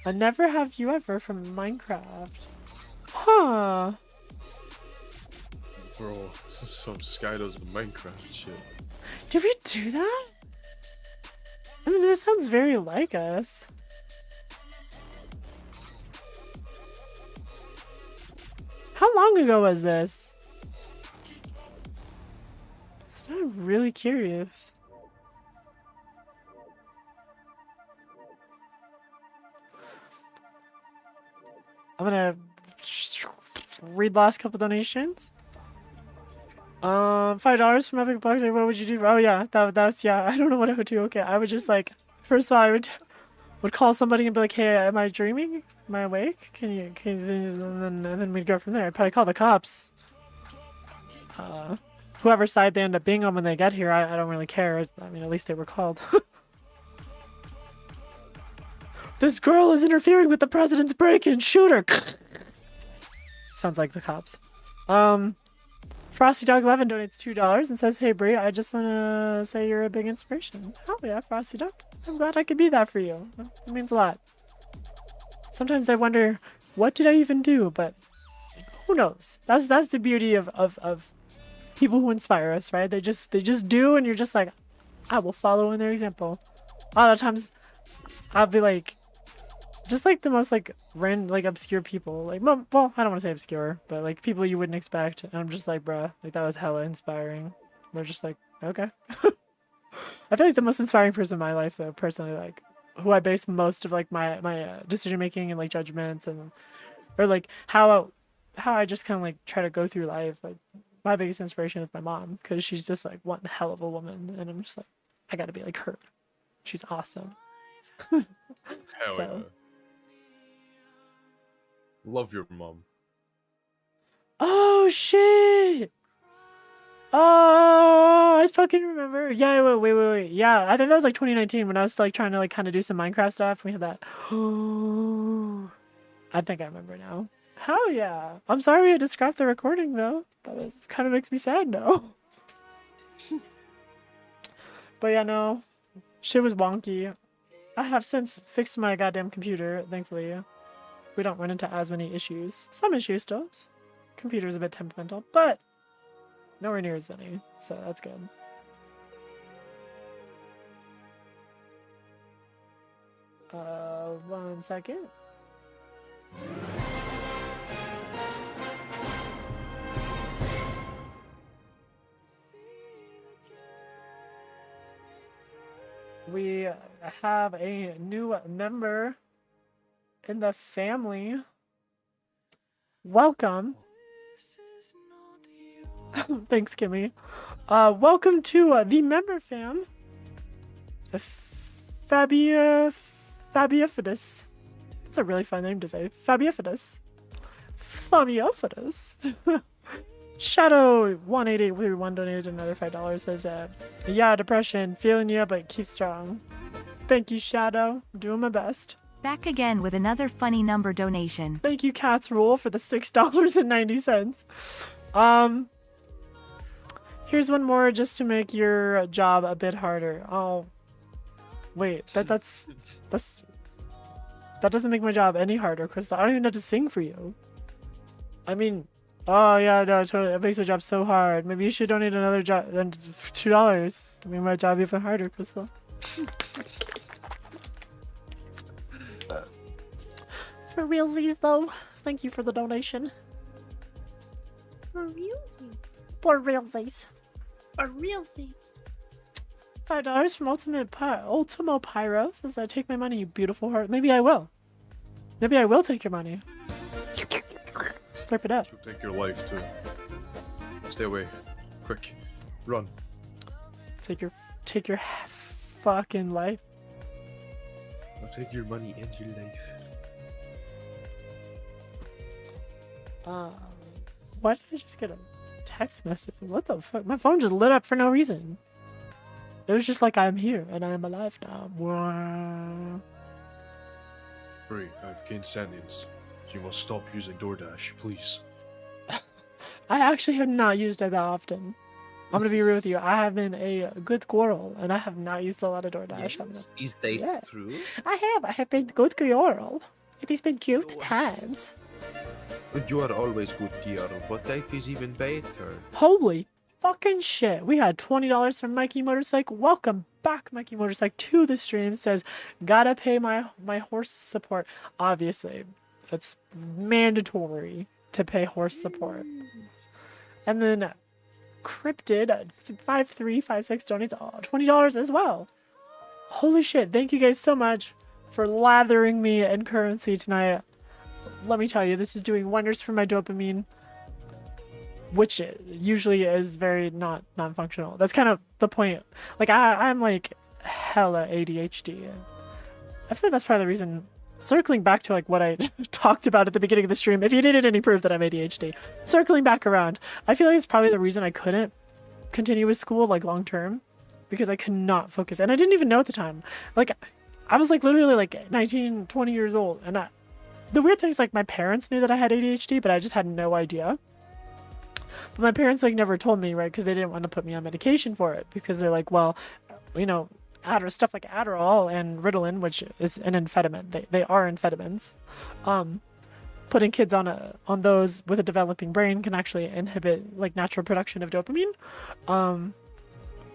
A never have you ever from Minecraft. Huh. Bro, some Skydos in Minecraft shit. Did we do that? I mean, this sounds very like us. How long ago was this? I'm really curious. I'm gonna read the last couple donations. $5 from Epic Bucks. Like, what would you do? Oh yeah, that was yeah. I don't know what I would do. Okay, I would just like, first of all, I would call somebody and be like, hey, am I dreaming? Am I awake? Can you and then we'd go from there. I'd probably call the cops. Whoever side they end up being on when they get here, I don't really care. I mean, at least they were called. This girl is interfering with the president's break-in. Shoot her. Sounds like the cops. Frosty Dog 11 donates $2 and says, hey Brie, I just want to say you're a big inspiration. Hell yeah, Frosty Dog. I'm glad I could be that for you. It means a lot. Sometimes I wonder, what did I even do? But who knows? That's the beauty of people who inspire us, right? They just do, and you're just like, I will follow in their example. A lot of times I'll be like, just like the most like random, like obscure people, like, well, I don't want to say obscure, but like people you wouldn't expect. And I'm just like, bruh, like that was hella inspiring. They're just like, okay. I feel like the most inspiring person in my life, though, personally, like who I base most of like my decision making and like judgments and or like how I just kind of like try to go through life. Like my biggest inspiration is my mom, because she's just like one hell of a woman, and I'm just like, I gotta be like her. She's awesome. Hell So. yeah. Love your mom. Oh shit! Oh, I fucking remember. Yeah, wait. Yeah, I think that was like 2019 when I was like trying to like kind of do some Minecraft stuff. We had that. Oh, I think I remember now. Hell yeah! I'm sorry we had to scrap the recording though. That was kind of makes me sad now. But yeah, no, shit was wonky. I have since fixed my goddamn computer, thankfully. We don't run into as many issues. Some issues still. Computer's a bit temperamental, but nowhere near as many, so that's good. One second. We have a new member in the family. Welcome. Thanks, Kimmy. Welcome to the member fam. Fabiafidus. That's a really fun name to say. Fabiafidus. Shadow1881 donated another $5. Says, yeah, depression. Feeling you, but keep strong. Thank you, Shadow. I'm doing my best. Back again with another funny number donation. Thank you, Cats Rule, for the $6.90. Here's one more just to make your job a bit harder. Oh, wait, that doesn't make my job any harder, Crystal. I don't even have to sing for you. I mean, oh yeah, no, totally. It makes my job so hard. Maybe you should donate another $2. Make my job even harder, Crystal. For realsies, though, thank you for the donation. For realsies. For realsies. For realsies. $5 from Ultimo Pyro says, I take my money, you beautiful heart. Maybe I will. Maybe I will take your money. Slurp it up. She'll take your life too. Stay away. Quick. Run. Take your fucking life. I'll take your money and your life. Why did I just get a text message? What the fuck? My phone just lit up for no reason. It was just like, I'm here and I am alive now. Brie, I've gained sentience. You must stop using DoorDash, please. I actually have not used it that often. I'm gonna be real with you. I have been a good girl, and I have not used a lot of DoorDash. Is that Yeah. true? I have been good girl. It has been cute times. But you are always good girl, but that is even better. Holy fucking shit. We had $20 from Mikey Motorcycle. Welcome back, Mikey Motorcycle, to the stream. Says, gotta pay my horse support. Obviously, it's mandatory to pay horse support. And then Cryptid 5356 donates $20 as well. Holy shit. Thank you guys so much for lathering me in currency tonight. Let me tell you, this is doing wonders for my dopamine, which usually is very non-functional. That's kind of the point. Like, I'm like hella ADHD. I feel like that's part of the reason, circling back to like what I talked about at the beginning of the stream, if you needed any proof that I'm ADHD, circling back around, I feel like it's probably the reason I couldn't continue with school like long term, because I could not focus. And I didn't even know at the time. Like, I was like literally like 19, 20 years old. And the weird thing is, like, my parents knew that I had ADHD, but I just had no idea. But my parents like never told me, right? Because they didn't want to put me on medication for it, because they're like, well, you know, stuff like Adderall and Ritalin, which is an amphetamine. They are amphetamines. Putting kids on those with a developing brain can actually inhibit like natural production of dopamine.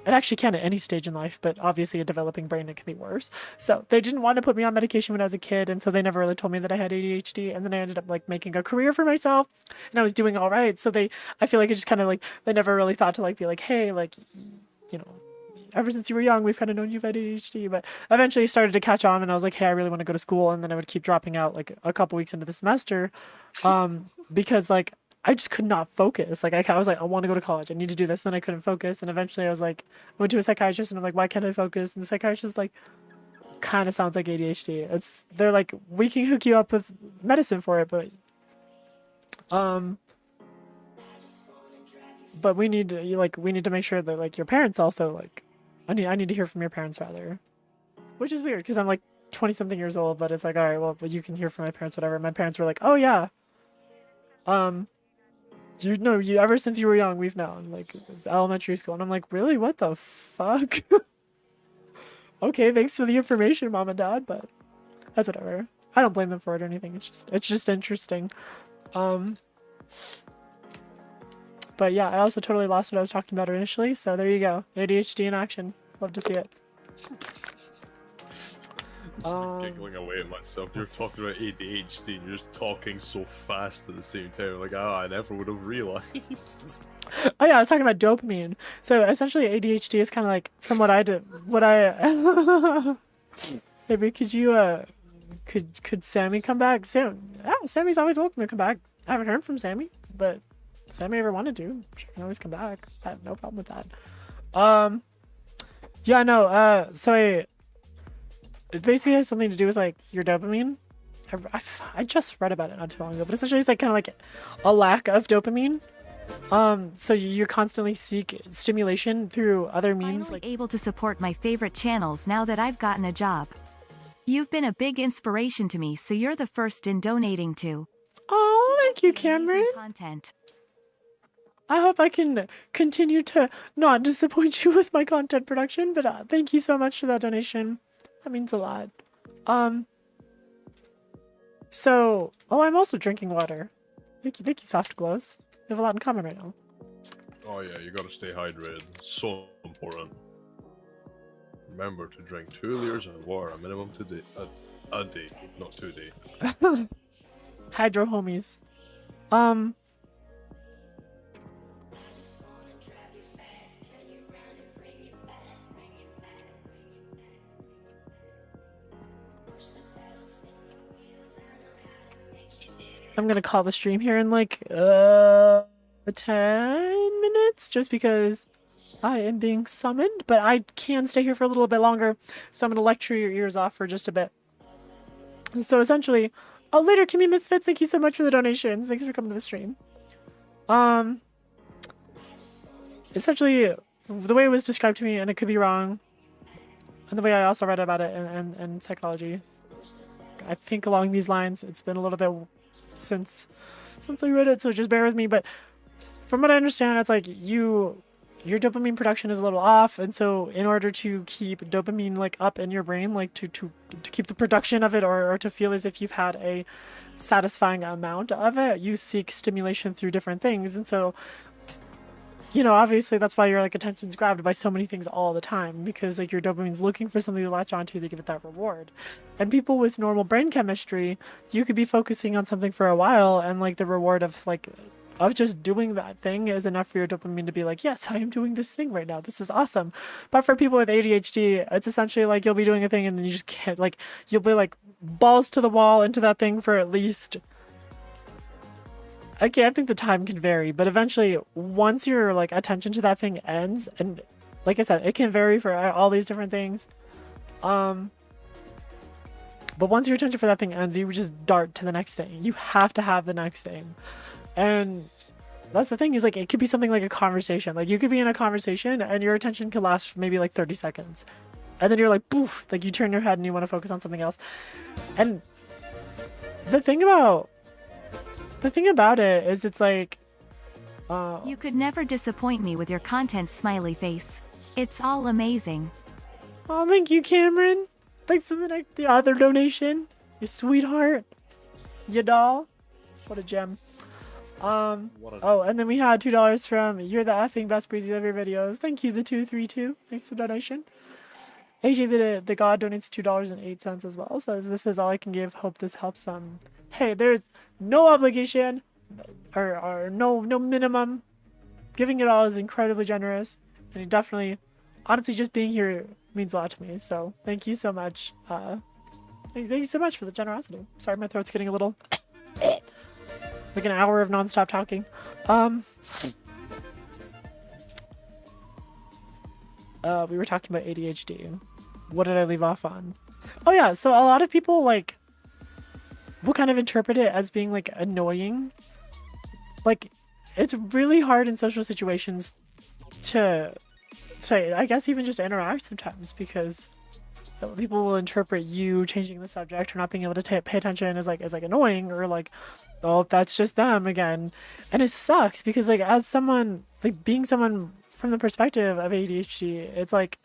It actually can at any stage in life, but obviously a developing brain, it can be worse. So they didn't want to put me on medication when I was a kid, and so they never really told me that I had ADHD. And then I ended up like making a career for myself, and I was doing all right. So I feel like it just kind of like, they never really thought to like be like, hey, like, you know, ever since you were young, we've kind of known you've had ADHD. But eventually it started to catch on, and I was like, hey, I really want to go to school. And then I would keep dropping out like a couple weeks into the semester, because like I just could not focus. Like I was like, I want to go to college. I need to do this. Then I couldn't focus. And eventually I was like, I went to a psychiatrist, and I'm like, why can't I focus? And the psychiatrist like, kind of sounds like ADHD. They're like, we can hook you up with medicine for it, but we need to make sure that like your parents also like, I need to hear from your parents rather, which is weird because I'm like 20 something years old, but it's like, all right, well, but you can hear from my parents, whatever. My parents were like, oh yeah, you ever since you were young, we've known, like, it's elementary school. And I'm like, really? What the fuck? Okay, thanks for the information, mom and dad, but that's whatever. I don't blame them for it or anything. It's just interesting. But yeah, I also totally lost what I was talking about initially. So there you go. ADHD in action. Love to see it. Giggling away at myself. You're talking about ADHD and you're just talking so fast at the same time. Like, I never would have realized. Oh yeah, I was talking about dopamine. So essentially ADHD is kind of like, from what I did, maybe could you, could Sammy come back? Sammy's always welcome to come back. I haven't heard from Sammy, but Sammy ever wanted to, she can always come back. I have no problem with that. Yeah, no, so it basically has something to do with like your dopamine. I just read about it not too long ago, but essentially it's like kind of like a lack of dopamine. So you constantly seek stimulation through other means, Finally like able to support my favorite channels now that I've gotten a job. You've been a big inspiration to me, so you're the first in donating to. oh, thank you, Amazing Cameron. Content. I hope I can continue to not disappoint you with my content production, but thank you so much for that donation. That means a lot. So, I'm also drinking water. Thank you, Soft Glows. We have a lot in common right now. Oh yeah, you gotta stay hydrated. So important. Remember to drink 2 liters of water a minimum a day, not 2 days. Hydro homies. I'm gonna call the stream here in like 10 minutes, just because I am being summoned, but I can stay here for a little bit longer, so I'm gonna lecture your ears off for just a bit. So essentially, later, Kimmy Misfits, thank you so much for the donations. Thanks for coming to the stream. Essentially, the way it was described to me, and it could be wrong, and the way I also read about it in psychology, I think along these lines. It's been a little bit since I read it, so just bear with me. But from what I understand, it's like you your dopamine production is a little off, and so in order to keep dopamine like up in your brain, like to keep the production of it, or to feel as if you've had a satisfying amount of it, you seek stimulation through different things. And so, you know, obviously that's why your like attention's grabbed by so many things all the time, because like your dopamine's looking for something to latch onto to give it that reward. And people with normal brain chemistry, you could be focusing on something for a while, and like the reward of just doing that thing is enough for your dopamine to be like, yes, I am doing this thing right now. This is awesome. But for people with ADHD, it's essentially like you'll be doing a thing and then you just can't, like, you'll be like balls to the wall into that thing for at least, okay, I think the time can vary, but eventually once your like attention to that thing ends, and like I said, it can vary for all these different things. But once your attention for that thing ends, you just dart to the next thing. You have to have the next thing. And that's the thing, is like it could be something like a conversation. Like you could be in a conversation and your attention could last for maybe like 30 seconds. And then you're like, poof, like you turn your head and you want to focus on something else. And the thing about it is it's like You could never disappoint me with your content, smiley face. It's all amazing. oh, thank you, Cameron. Thanks for the other donation. You sweetheart. You doll. What a gem. Oh, and then we had $2 from You're the Effing Best Breezy. Love your videos. Thank you, the 232. Thanks for the donation. AJ the God donates $2.08 as well. Says this is all I can give. Hope this helps. Hey, there's no obligation or no minimum. Giving it all is incredibly generous, and you definitely, honestly, just being here means a lot to me. So thank you so much. Thank you so much for the generosity. Sorry, my throat's getting a little like an hour of nonstop talking. We were talking about ADHD. What did I leave off on? Oh yeah, so a lot of people like will kind of interpret it as being like annoying. Like it's really hard in social situations to I guess even just interact sometimes, because people will interpret you changing the subject or not being able to pay attention as like annoying, or like, oh, that's just them again. And it sucks because like as someone, like being someone from the perspective of ADHD, it's like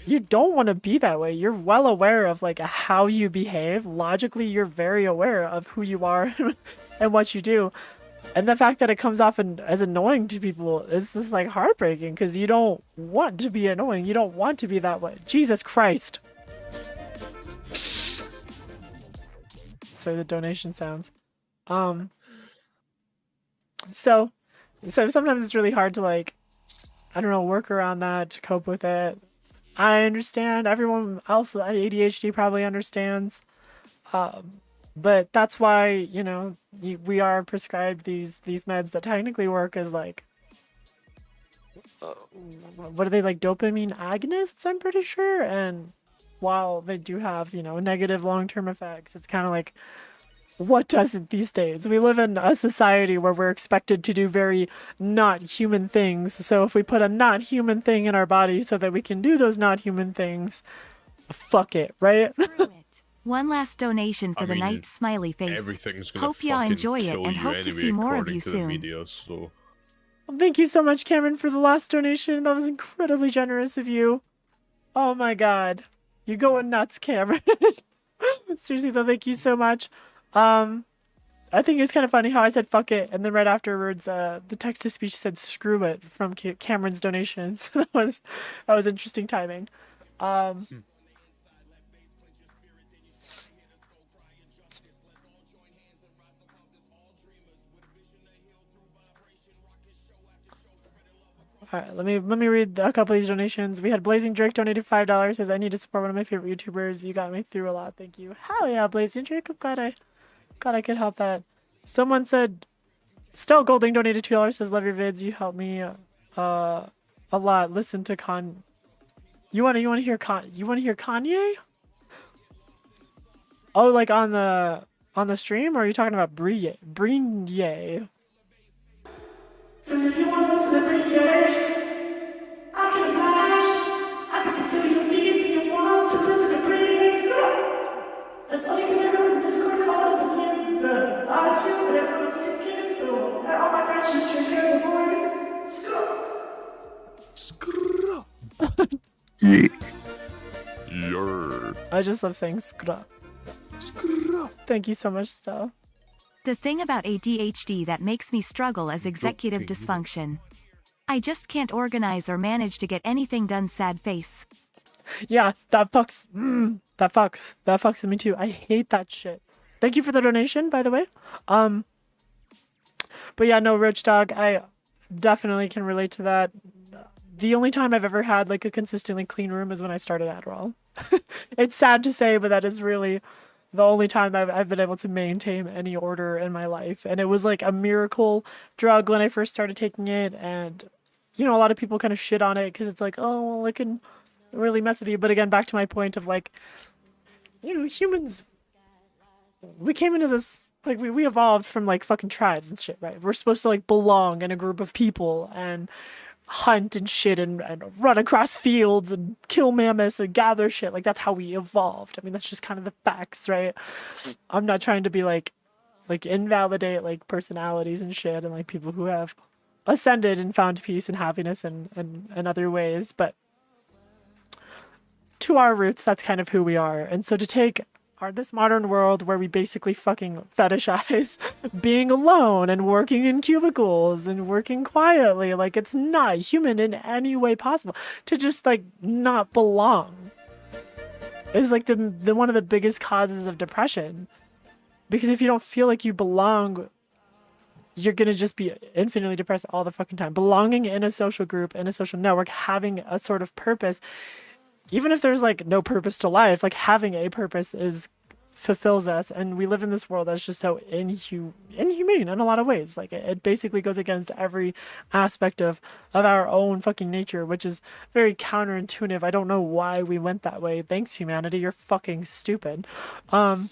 you don't want to be that way. You're well aware of like how you behave. Logically, you're very aware of who you are and what you do. And the fact that it comes off as annoying to people is just like heartbreaking, because you don't want to be annoying. You don't want to be that way. Jesus Christ. Sorry, the donation sounds. So sometimes it's really hard to like, I don't know, work around that, to cope with it. I understand. Everyone else at ADHD probably understands. But that's why, you know, we are prescribed these meds that technically work as like, what are they, like dopamine agonists, I'm pretty sure. And while they do have, you know, negative long-term effects, it's kind of like, what doesn't these days? We live in a society where we're expected to do very not human things. So if we put a not human thing in our body so that we can do those not human things, fuck it, right? One last donation for the night, smiley face. Everything's gonna Hope y'all fucking enjoy it kill and you hope anyway, to see more of according you to the soon. media, so. Well, thank you so much, Cameron, for the last donation. That was incredibly generous of you. Oh my god. You're going nuts, Cameron. Seriously though, thank you so much. I think it's kind of funny how I said fuck it, and then right afterwards, the text-to-speech said screw it from Cameron's donation. So that was interesting timing. All right, let me read a couple of these donations. We had Blazing Drake donated $5. Says I need to support one of my favorite YouTubers. You got me through a lot. Thank you. Hell yeah, Blazing Drake. I'm glad I could help that. Someone said Stell Golding donated $2. Says love your vids. You help me a lot. Listen to You want to hear Kanye? Oh, like on the stream, or are you talking about Brie? Says if you want to listen to Brie, I can match. I can fulfill your needs if you want to listen to Brie. It's funny because everyone in Discord calls it the attitude, but everyone's thinking, so all my friends just hear the voice. Yer. I just love saying skra. Thank you so much, Stella. The thing about ADHD that makes me struggle is executive Okay. dysfunction. I just can't organize or manage to get anything done. Sad face. Yeah, that fucks. That fucks with me too. I hate that shit. Thank you for the donation, by the way. But yeah, no, Rich Dog, I definitely can relate to that. The only time I've ever had like a consistently clean room is when I started Adderall. It's sad to say, but that is really the only time I've been able to maintain any order in my life. And it was like a miracle drug when I first started taking it. And, you know, a lot of people kind of shit on it because it's like, oh, well, it can really mess with you. But again, back to my point of like, you know, humans, we came into this, like, we evolved from like fucking tribes and shit, right? We're supposed to like belong in a group of people and hunt and shit and run across fields and kill mammoths and gather shit. Like, that's how we evolved. I mean, that's just kind of the facts, right? I'm not trying to be like invalidate like personalities and shit and like people who have ascended and found peace and happiness and other ways, but to our roots, that's kind of who we are. And so to take this modern world where we basically fucking fetishize being alone and working in cubicles and working quietly, like it's not human in any way possible. To just like not belong is like the one of the biggest causes of depression. Because if you don't feel like you belong, you're gonna just be infinitely depressed all the fucking time. Belonging in a social group, in a social network, having a sort of purpose, even if there's like no purpose to life, like having a purpose fulfills us. And we live in this world that's just so inhumane in a lot of ways. Like it basically goes against every aspect of our own fucking nature, which is very counterintuitive. I don't know why we went that way. Thanks, humanity. You're fucking stupid. So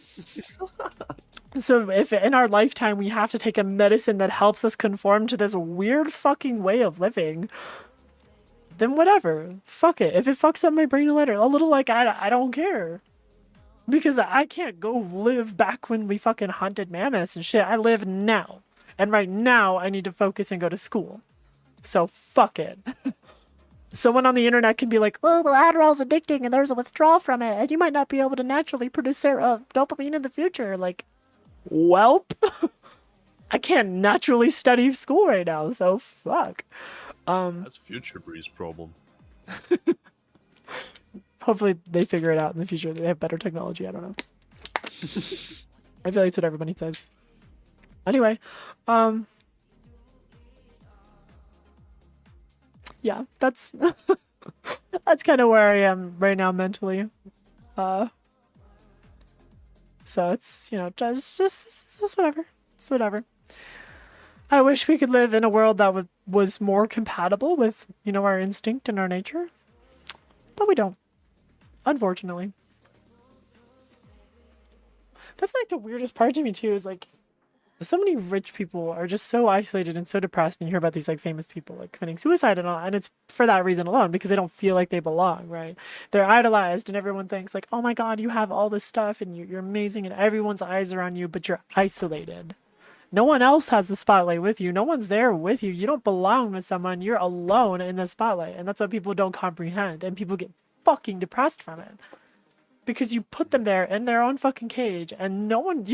if in our lifetime we have to take a medicine that helps us conform to this weird fucking way of living, then whatever. Fuck it. If it fucks up my brain a little, like, I don't care. Because I can't go live back when we fucking hunted mammoths and shit. I live now. And right now, I need to focus and go to school. So fuck it. Someone on the internet can be like, oh, well, Adderall's addicting and there's a withdrawal from it. And you might not be able to naturally produce dopamine in the future. Like, welp. I can't naturally study school right now, so fuck. That's Future Bree's problem. Hopefully they figure it out in the future. They have better technology. I don't know. I feel like it's what everybody says. Anyway, yeah, that's that's kind of where I am right now mentally. So it's, you know, just whatever. It's whatever. I wish we could live in a world that was more compatible with, you know, our instinct and our nature. But we don't. Unfortunately. That's like the weirdest part to me too, is like so many rich people are just so isolated and so depressed, and you hear about these like famous people like committing suicide and all, and it's for that reason alone, because they don't feel like they belong, right? They're idolized and everyone thinks like, oh my god, you have all this stuff and you're amazing and everyone's eyes are on you, but you're isolated. No one else has the spotlight with you. No one's there with you. You don't belong with someone. You're alone in the spotlight. And that's what people don't comprehend. And people get fucking depressed from it. Because you put them there in their own fucking cage. And no one,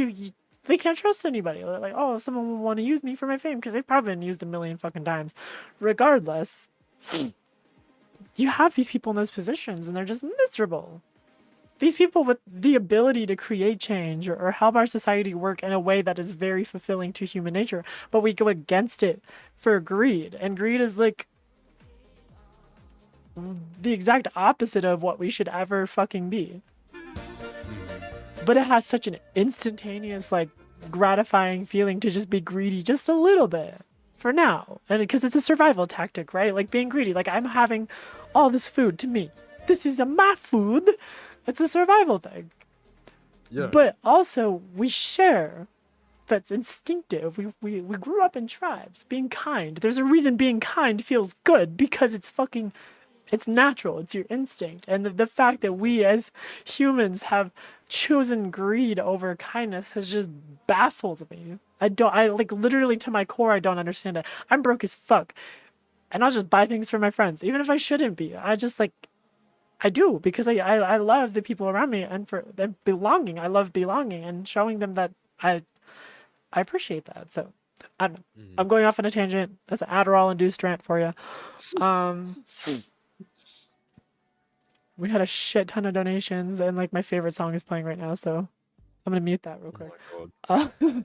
they can't trust anybody. They're like, oh, someone will want to use me for my fame. Because they've probably been used a million fucking times. Regardless, you have these people in those positions and they're just miserable. These people with the ability to create change or help our society work in a way that is very fulfilling to human nature, but we go against it for greed. And greed is like the exact opposite of what we should ever fucking be. But it has such an instantaneous, like, gratifying feeling to just be greedy just a little bit for now. And because it's a survival tactic, right? Like being greedy, like I'm having all this food to me. This is my food. It's a survival thing. Yeah. But also, we share. That's instinctive. We grew up in tribes. Being kind. There's a reason being kind feels good, because it's natural. It's your instinct. And the fact that we as humans have chosen greed over kindness has just baffled me. I like literally to my core, I don't understand it. I'm broke as fuck. And I'll just buy things for my friends, even if I shouldn't be. I do, because I love the people around me, and for them belonging. I love belonging and showing them that I appreciate that. So I don't know. I'm going off on a tangent. That's an Adderall induced rant for you. We had a shit ton of donations, and like my favorite song is playing right now, so I'm gonna mute that real Oh quick. my god.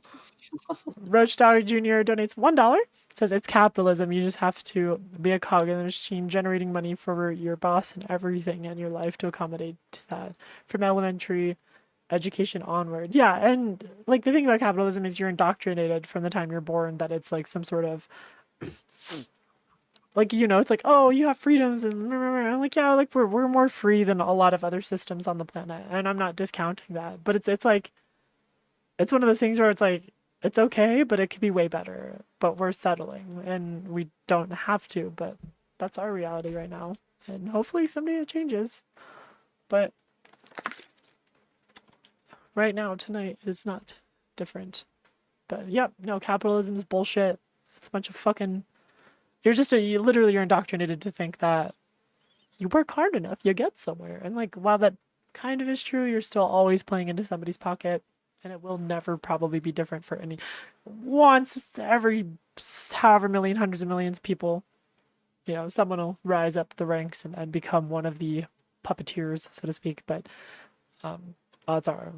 Roach Dog Jr. donates $1. Says it's capitalism. You just have to be a cog in the machine, generating money for your boss and everything in your life to accommodate to that. From elementary education onward. Yeah, and like the thing about capitalism is you're indoctrinated from the time you're born that it's like some sort of like, you know, it's like, oh, you have freedoms, and I'm like, yeah, like we're more free than a lot of other systems on the planet, and I'm not discounting that, but it's like it's one of those things where it's like it's okay, but it could be way better, but we're settling and we don't have to, but that's our reality right now, and hopefully someday it changes, but right now, tonight, it is not different. But yep, no, capitalism is bullshit. It's a bunch of fucking. You literally you're indoctrinated to think that you work hard enough, you get somewhere. And like, while that kind of is true, you're still always playing into somebody's pocket, and it will never probably be different for any. Once every however million, hundreds of millions of people, you know, someone will rise up the ranks and become one of the puppeteers, so to speak. But odds are,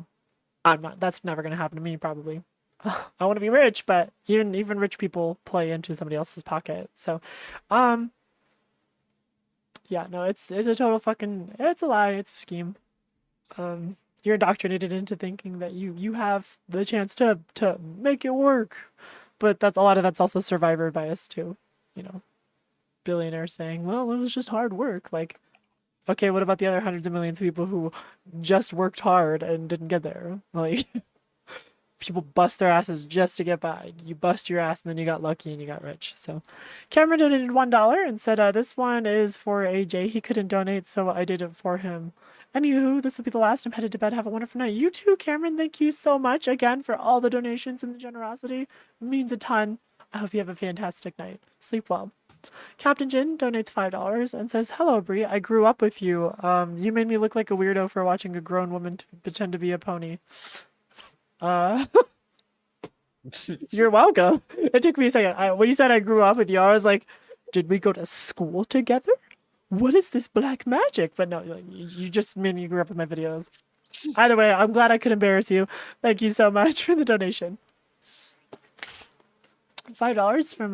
I'm not. That's never gonna happen to me, probably. I want to be rich, but even rich people play into somebody else's pocket. So, yeah, no, it's a total fucking. It's a lie. It's a scheme. You're indoctrinated into thinking that you have the chance to make it work, but that's a lot of that's also survivor bias too. You know, billionaires saying, "Well, it was just hard work." Like, okay, what about the other hundreds of millions of people who just worked hard and didn't get there? Like. People bust their asses just to get by. You bust your ass and then you got lucky and you got rich. So Cameron donated $1 and said, this one is for AJ. He couldn't donate, so I did it for him. Anywho, this will be the last. I'm headed to bed. Have a wonderful night. You too, Cameron. Thank you so much again for all the donations and the generosity. It means a ton. I hope you have a fantastic night. Sleep well. Captain Jin donates $5 and says, hello, Bree. I grew up with you. You made me look like a weirdo for watching a grown woman pretend to be a pony. You're welcome. It took me a second. When you said I grew up with you, I was like, did we go to school together? What is this black magic? But no, like, you just mean you grew up with my videos. Either way, I'm glad I could embarrass you. Thank you so much for the donation. $5 from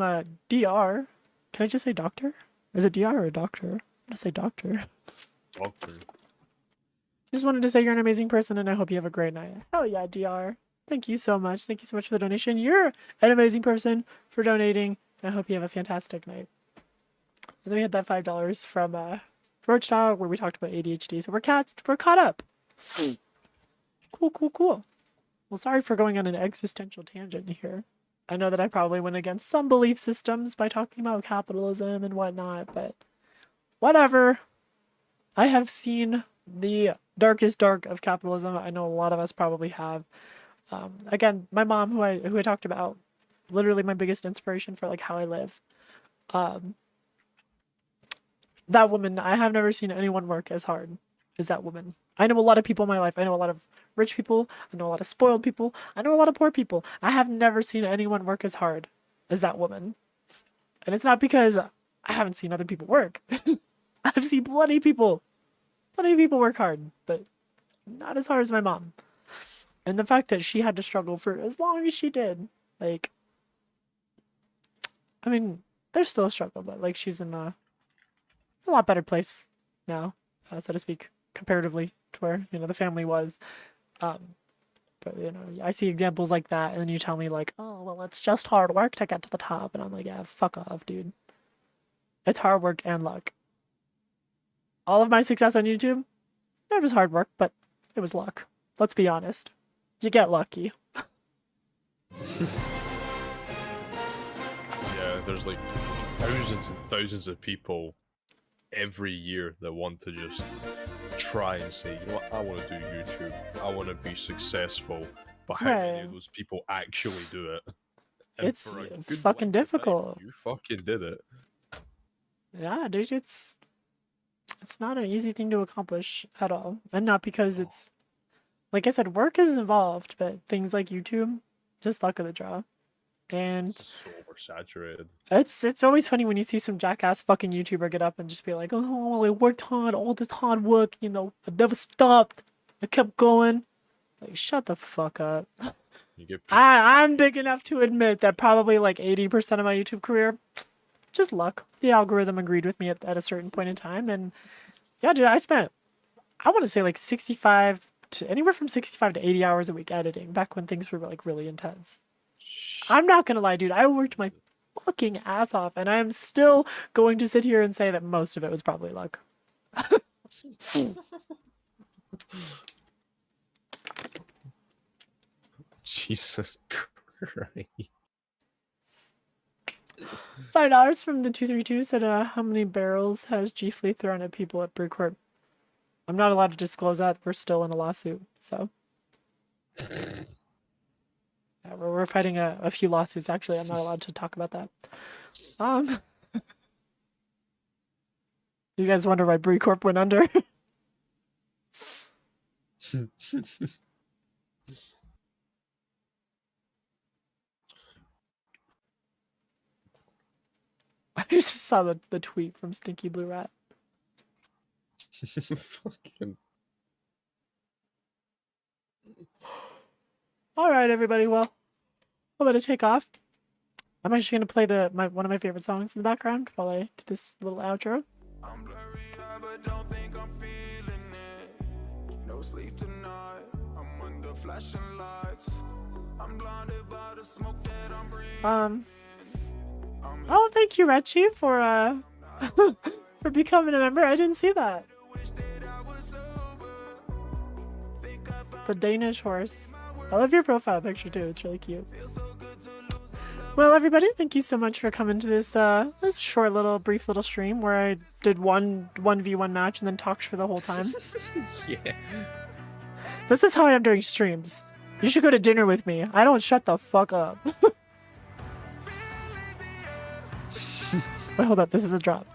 DR. Can I just say doctor? Is it DR or doctor? I'm gonna say doctor. Doctor. Just wanted to say you're an amazing person and I hope you have a great night. Hell yeah, DR. Thank you so much. Thank you so much for the donation. You're an amazing person for donating, and I hope you have a fantastic night. And then we had that $5 from Roach Dog where we talked about ADHD. So we're caught up. Cool. Well, sorry for going on an existential tangent here. I know that I probably went against some belief systems by talking about capitalism and whatnot, but whatever. I have seen the darkest dark of capitalism. I know a lot of us probably have. Again, my mom, who I talked about, literally my biggest inspiration for like how I live. That woman, I have never seen anyone work as hard as that woman. I know a lot of people in my life. I know a lot of rich people. I know a lot of spoiled people. I know a lot of poor people. I have never seen anyone work as hard as that woman. And it's not because I haven't seen other people work. I've seen plenty of people work hard, but not as hard as my mom. And the fact that she had to struggle for as long as she did, like, I mean, there's still a struggle, but like she's in a lot better place now, so to speak, comparatively to where, you know, the family was. But, you know, I see examples like that, and then you tell me like, oh, well, it's just hard work to get to the top. And I'm like, yeah, fuck off, dude. It's hard work and luck. All of my success on YouTube, it was hard work, but it was luck. Let's be honest. You get lucky. Yeah, there's like thousands and thousands of people every year that want to just try and say, you know what, I want to do YouTube. I want to be successful. But how many of those people actually do it? And It's for a good fucking length of time, difficult. you fucking did it. Yeah, dude, it's It's not an easy thing to accomplish at all. And not because it's, like I said, work is involved, but things like YouTube, just luck of the draw. And It's so oversaturated. it's always funny when you see some jackass fucking YouTuber get up and just be like, oh, well, I worked hard, all this hard work, you know, I never stopped. I kept going. Like, shut the fuck up. You get I'm big enough to admit that probably like 80% of my YouTube career, just luck. The algorithm agreed with me at a certain point in time. And yeah, dude, I spent, I want to say like 65 to anywhere from 65 to 80 hours a week editing back when things were like really intense. I'm not gonna lie, dude. I worked my fucking ass off, and I'm still going to sit here and say that most of it was probably luck. Jesus Christ. $5 from the 232 said, how many barrels has G Flea thrown at people at Brew Corp? I'm not allowed to disclose that. We're still in a lawsuit, so. Yeah, we're fighting a few lawsuits, actually. I'm not allowed to talk about that. You guys wonder why Brew Corp went under? I just saw the tweet from Stinky Blue Rat. Fucking. All right, everybody. Well, I'm gonna take off. I'm actually gonna play one of my favorite songs in the background while I do this little outro. I'm blurry, but don't think I'm feeling it. No sleep tonight. I'm under flashing lights. I'm blinded by the smoke that I'm breathing. Oh, thank you, Retchie, for for becoming a member. I didn't see that. The Danish horse. I love your profile picture too. It's really cute. Well, everybody, thank you so much for coming to this this short little, brief little stream where I did one 1v1 match and then talked for the whole time. Yeah. This is how I am during streams. You should go to dinner with me. I don't shut the fuck up. Wait, hold up. This is a drop.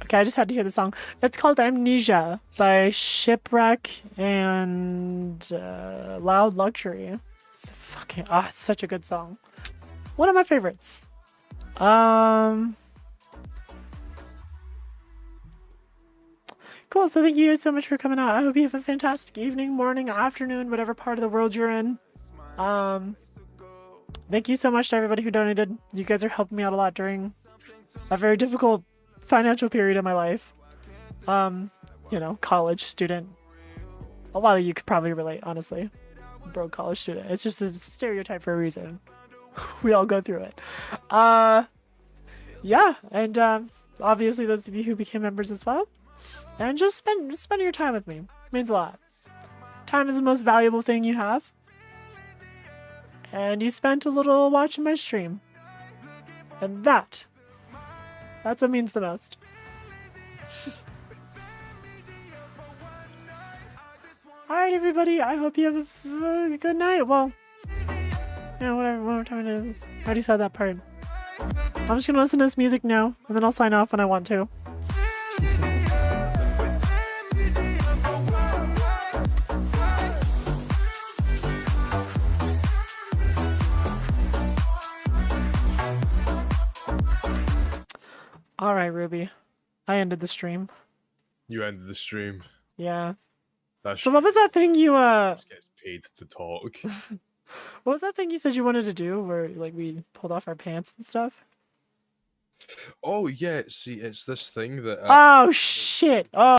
Okay, I just had to hear the song. It's called Amnesia by Shipwreck and Loud Luxury. It's fucking it's such a good song. One of my favorites. Cool, so thank you guys so much for coming out. I hope you have a fantastic evening, morning, afternoon, whatever part of the world you're in. Thank you so much to everybody who donated. You guys are helping me out a lot during a very difficult financial period of my life. You know, college student. A lot of you could probably relate, honestly. Broke college student. It's just a stereotype for a reason. We all go through it. Yeah, and obviously those of you who became members as well. And just spend your time with me. It means a lot. Time is the most valuable thing you have. And you spent a little watching my stream. And that's what means the most. Alright, everybody. I hope you have a good night. Well, you know, whatever time it is. I already said that part. I'm just gonna listen to this music now, and then I'll sign off when I want to. Alright, Ruby. I ended the stream. You ended the stream. Yeah. That's So what was that thing you just gets paid to talk. what was that thing you said you wanted to do where like we pulled off our pants and stuff? Oh yeah, see, it's this thing that. Oh shit. Oh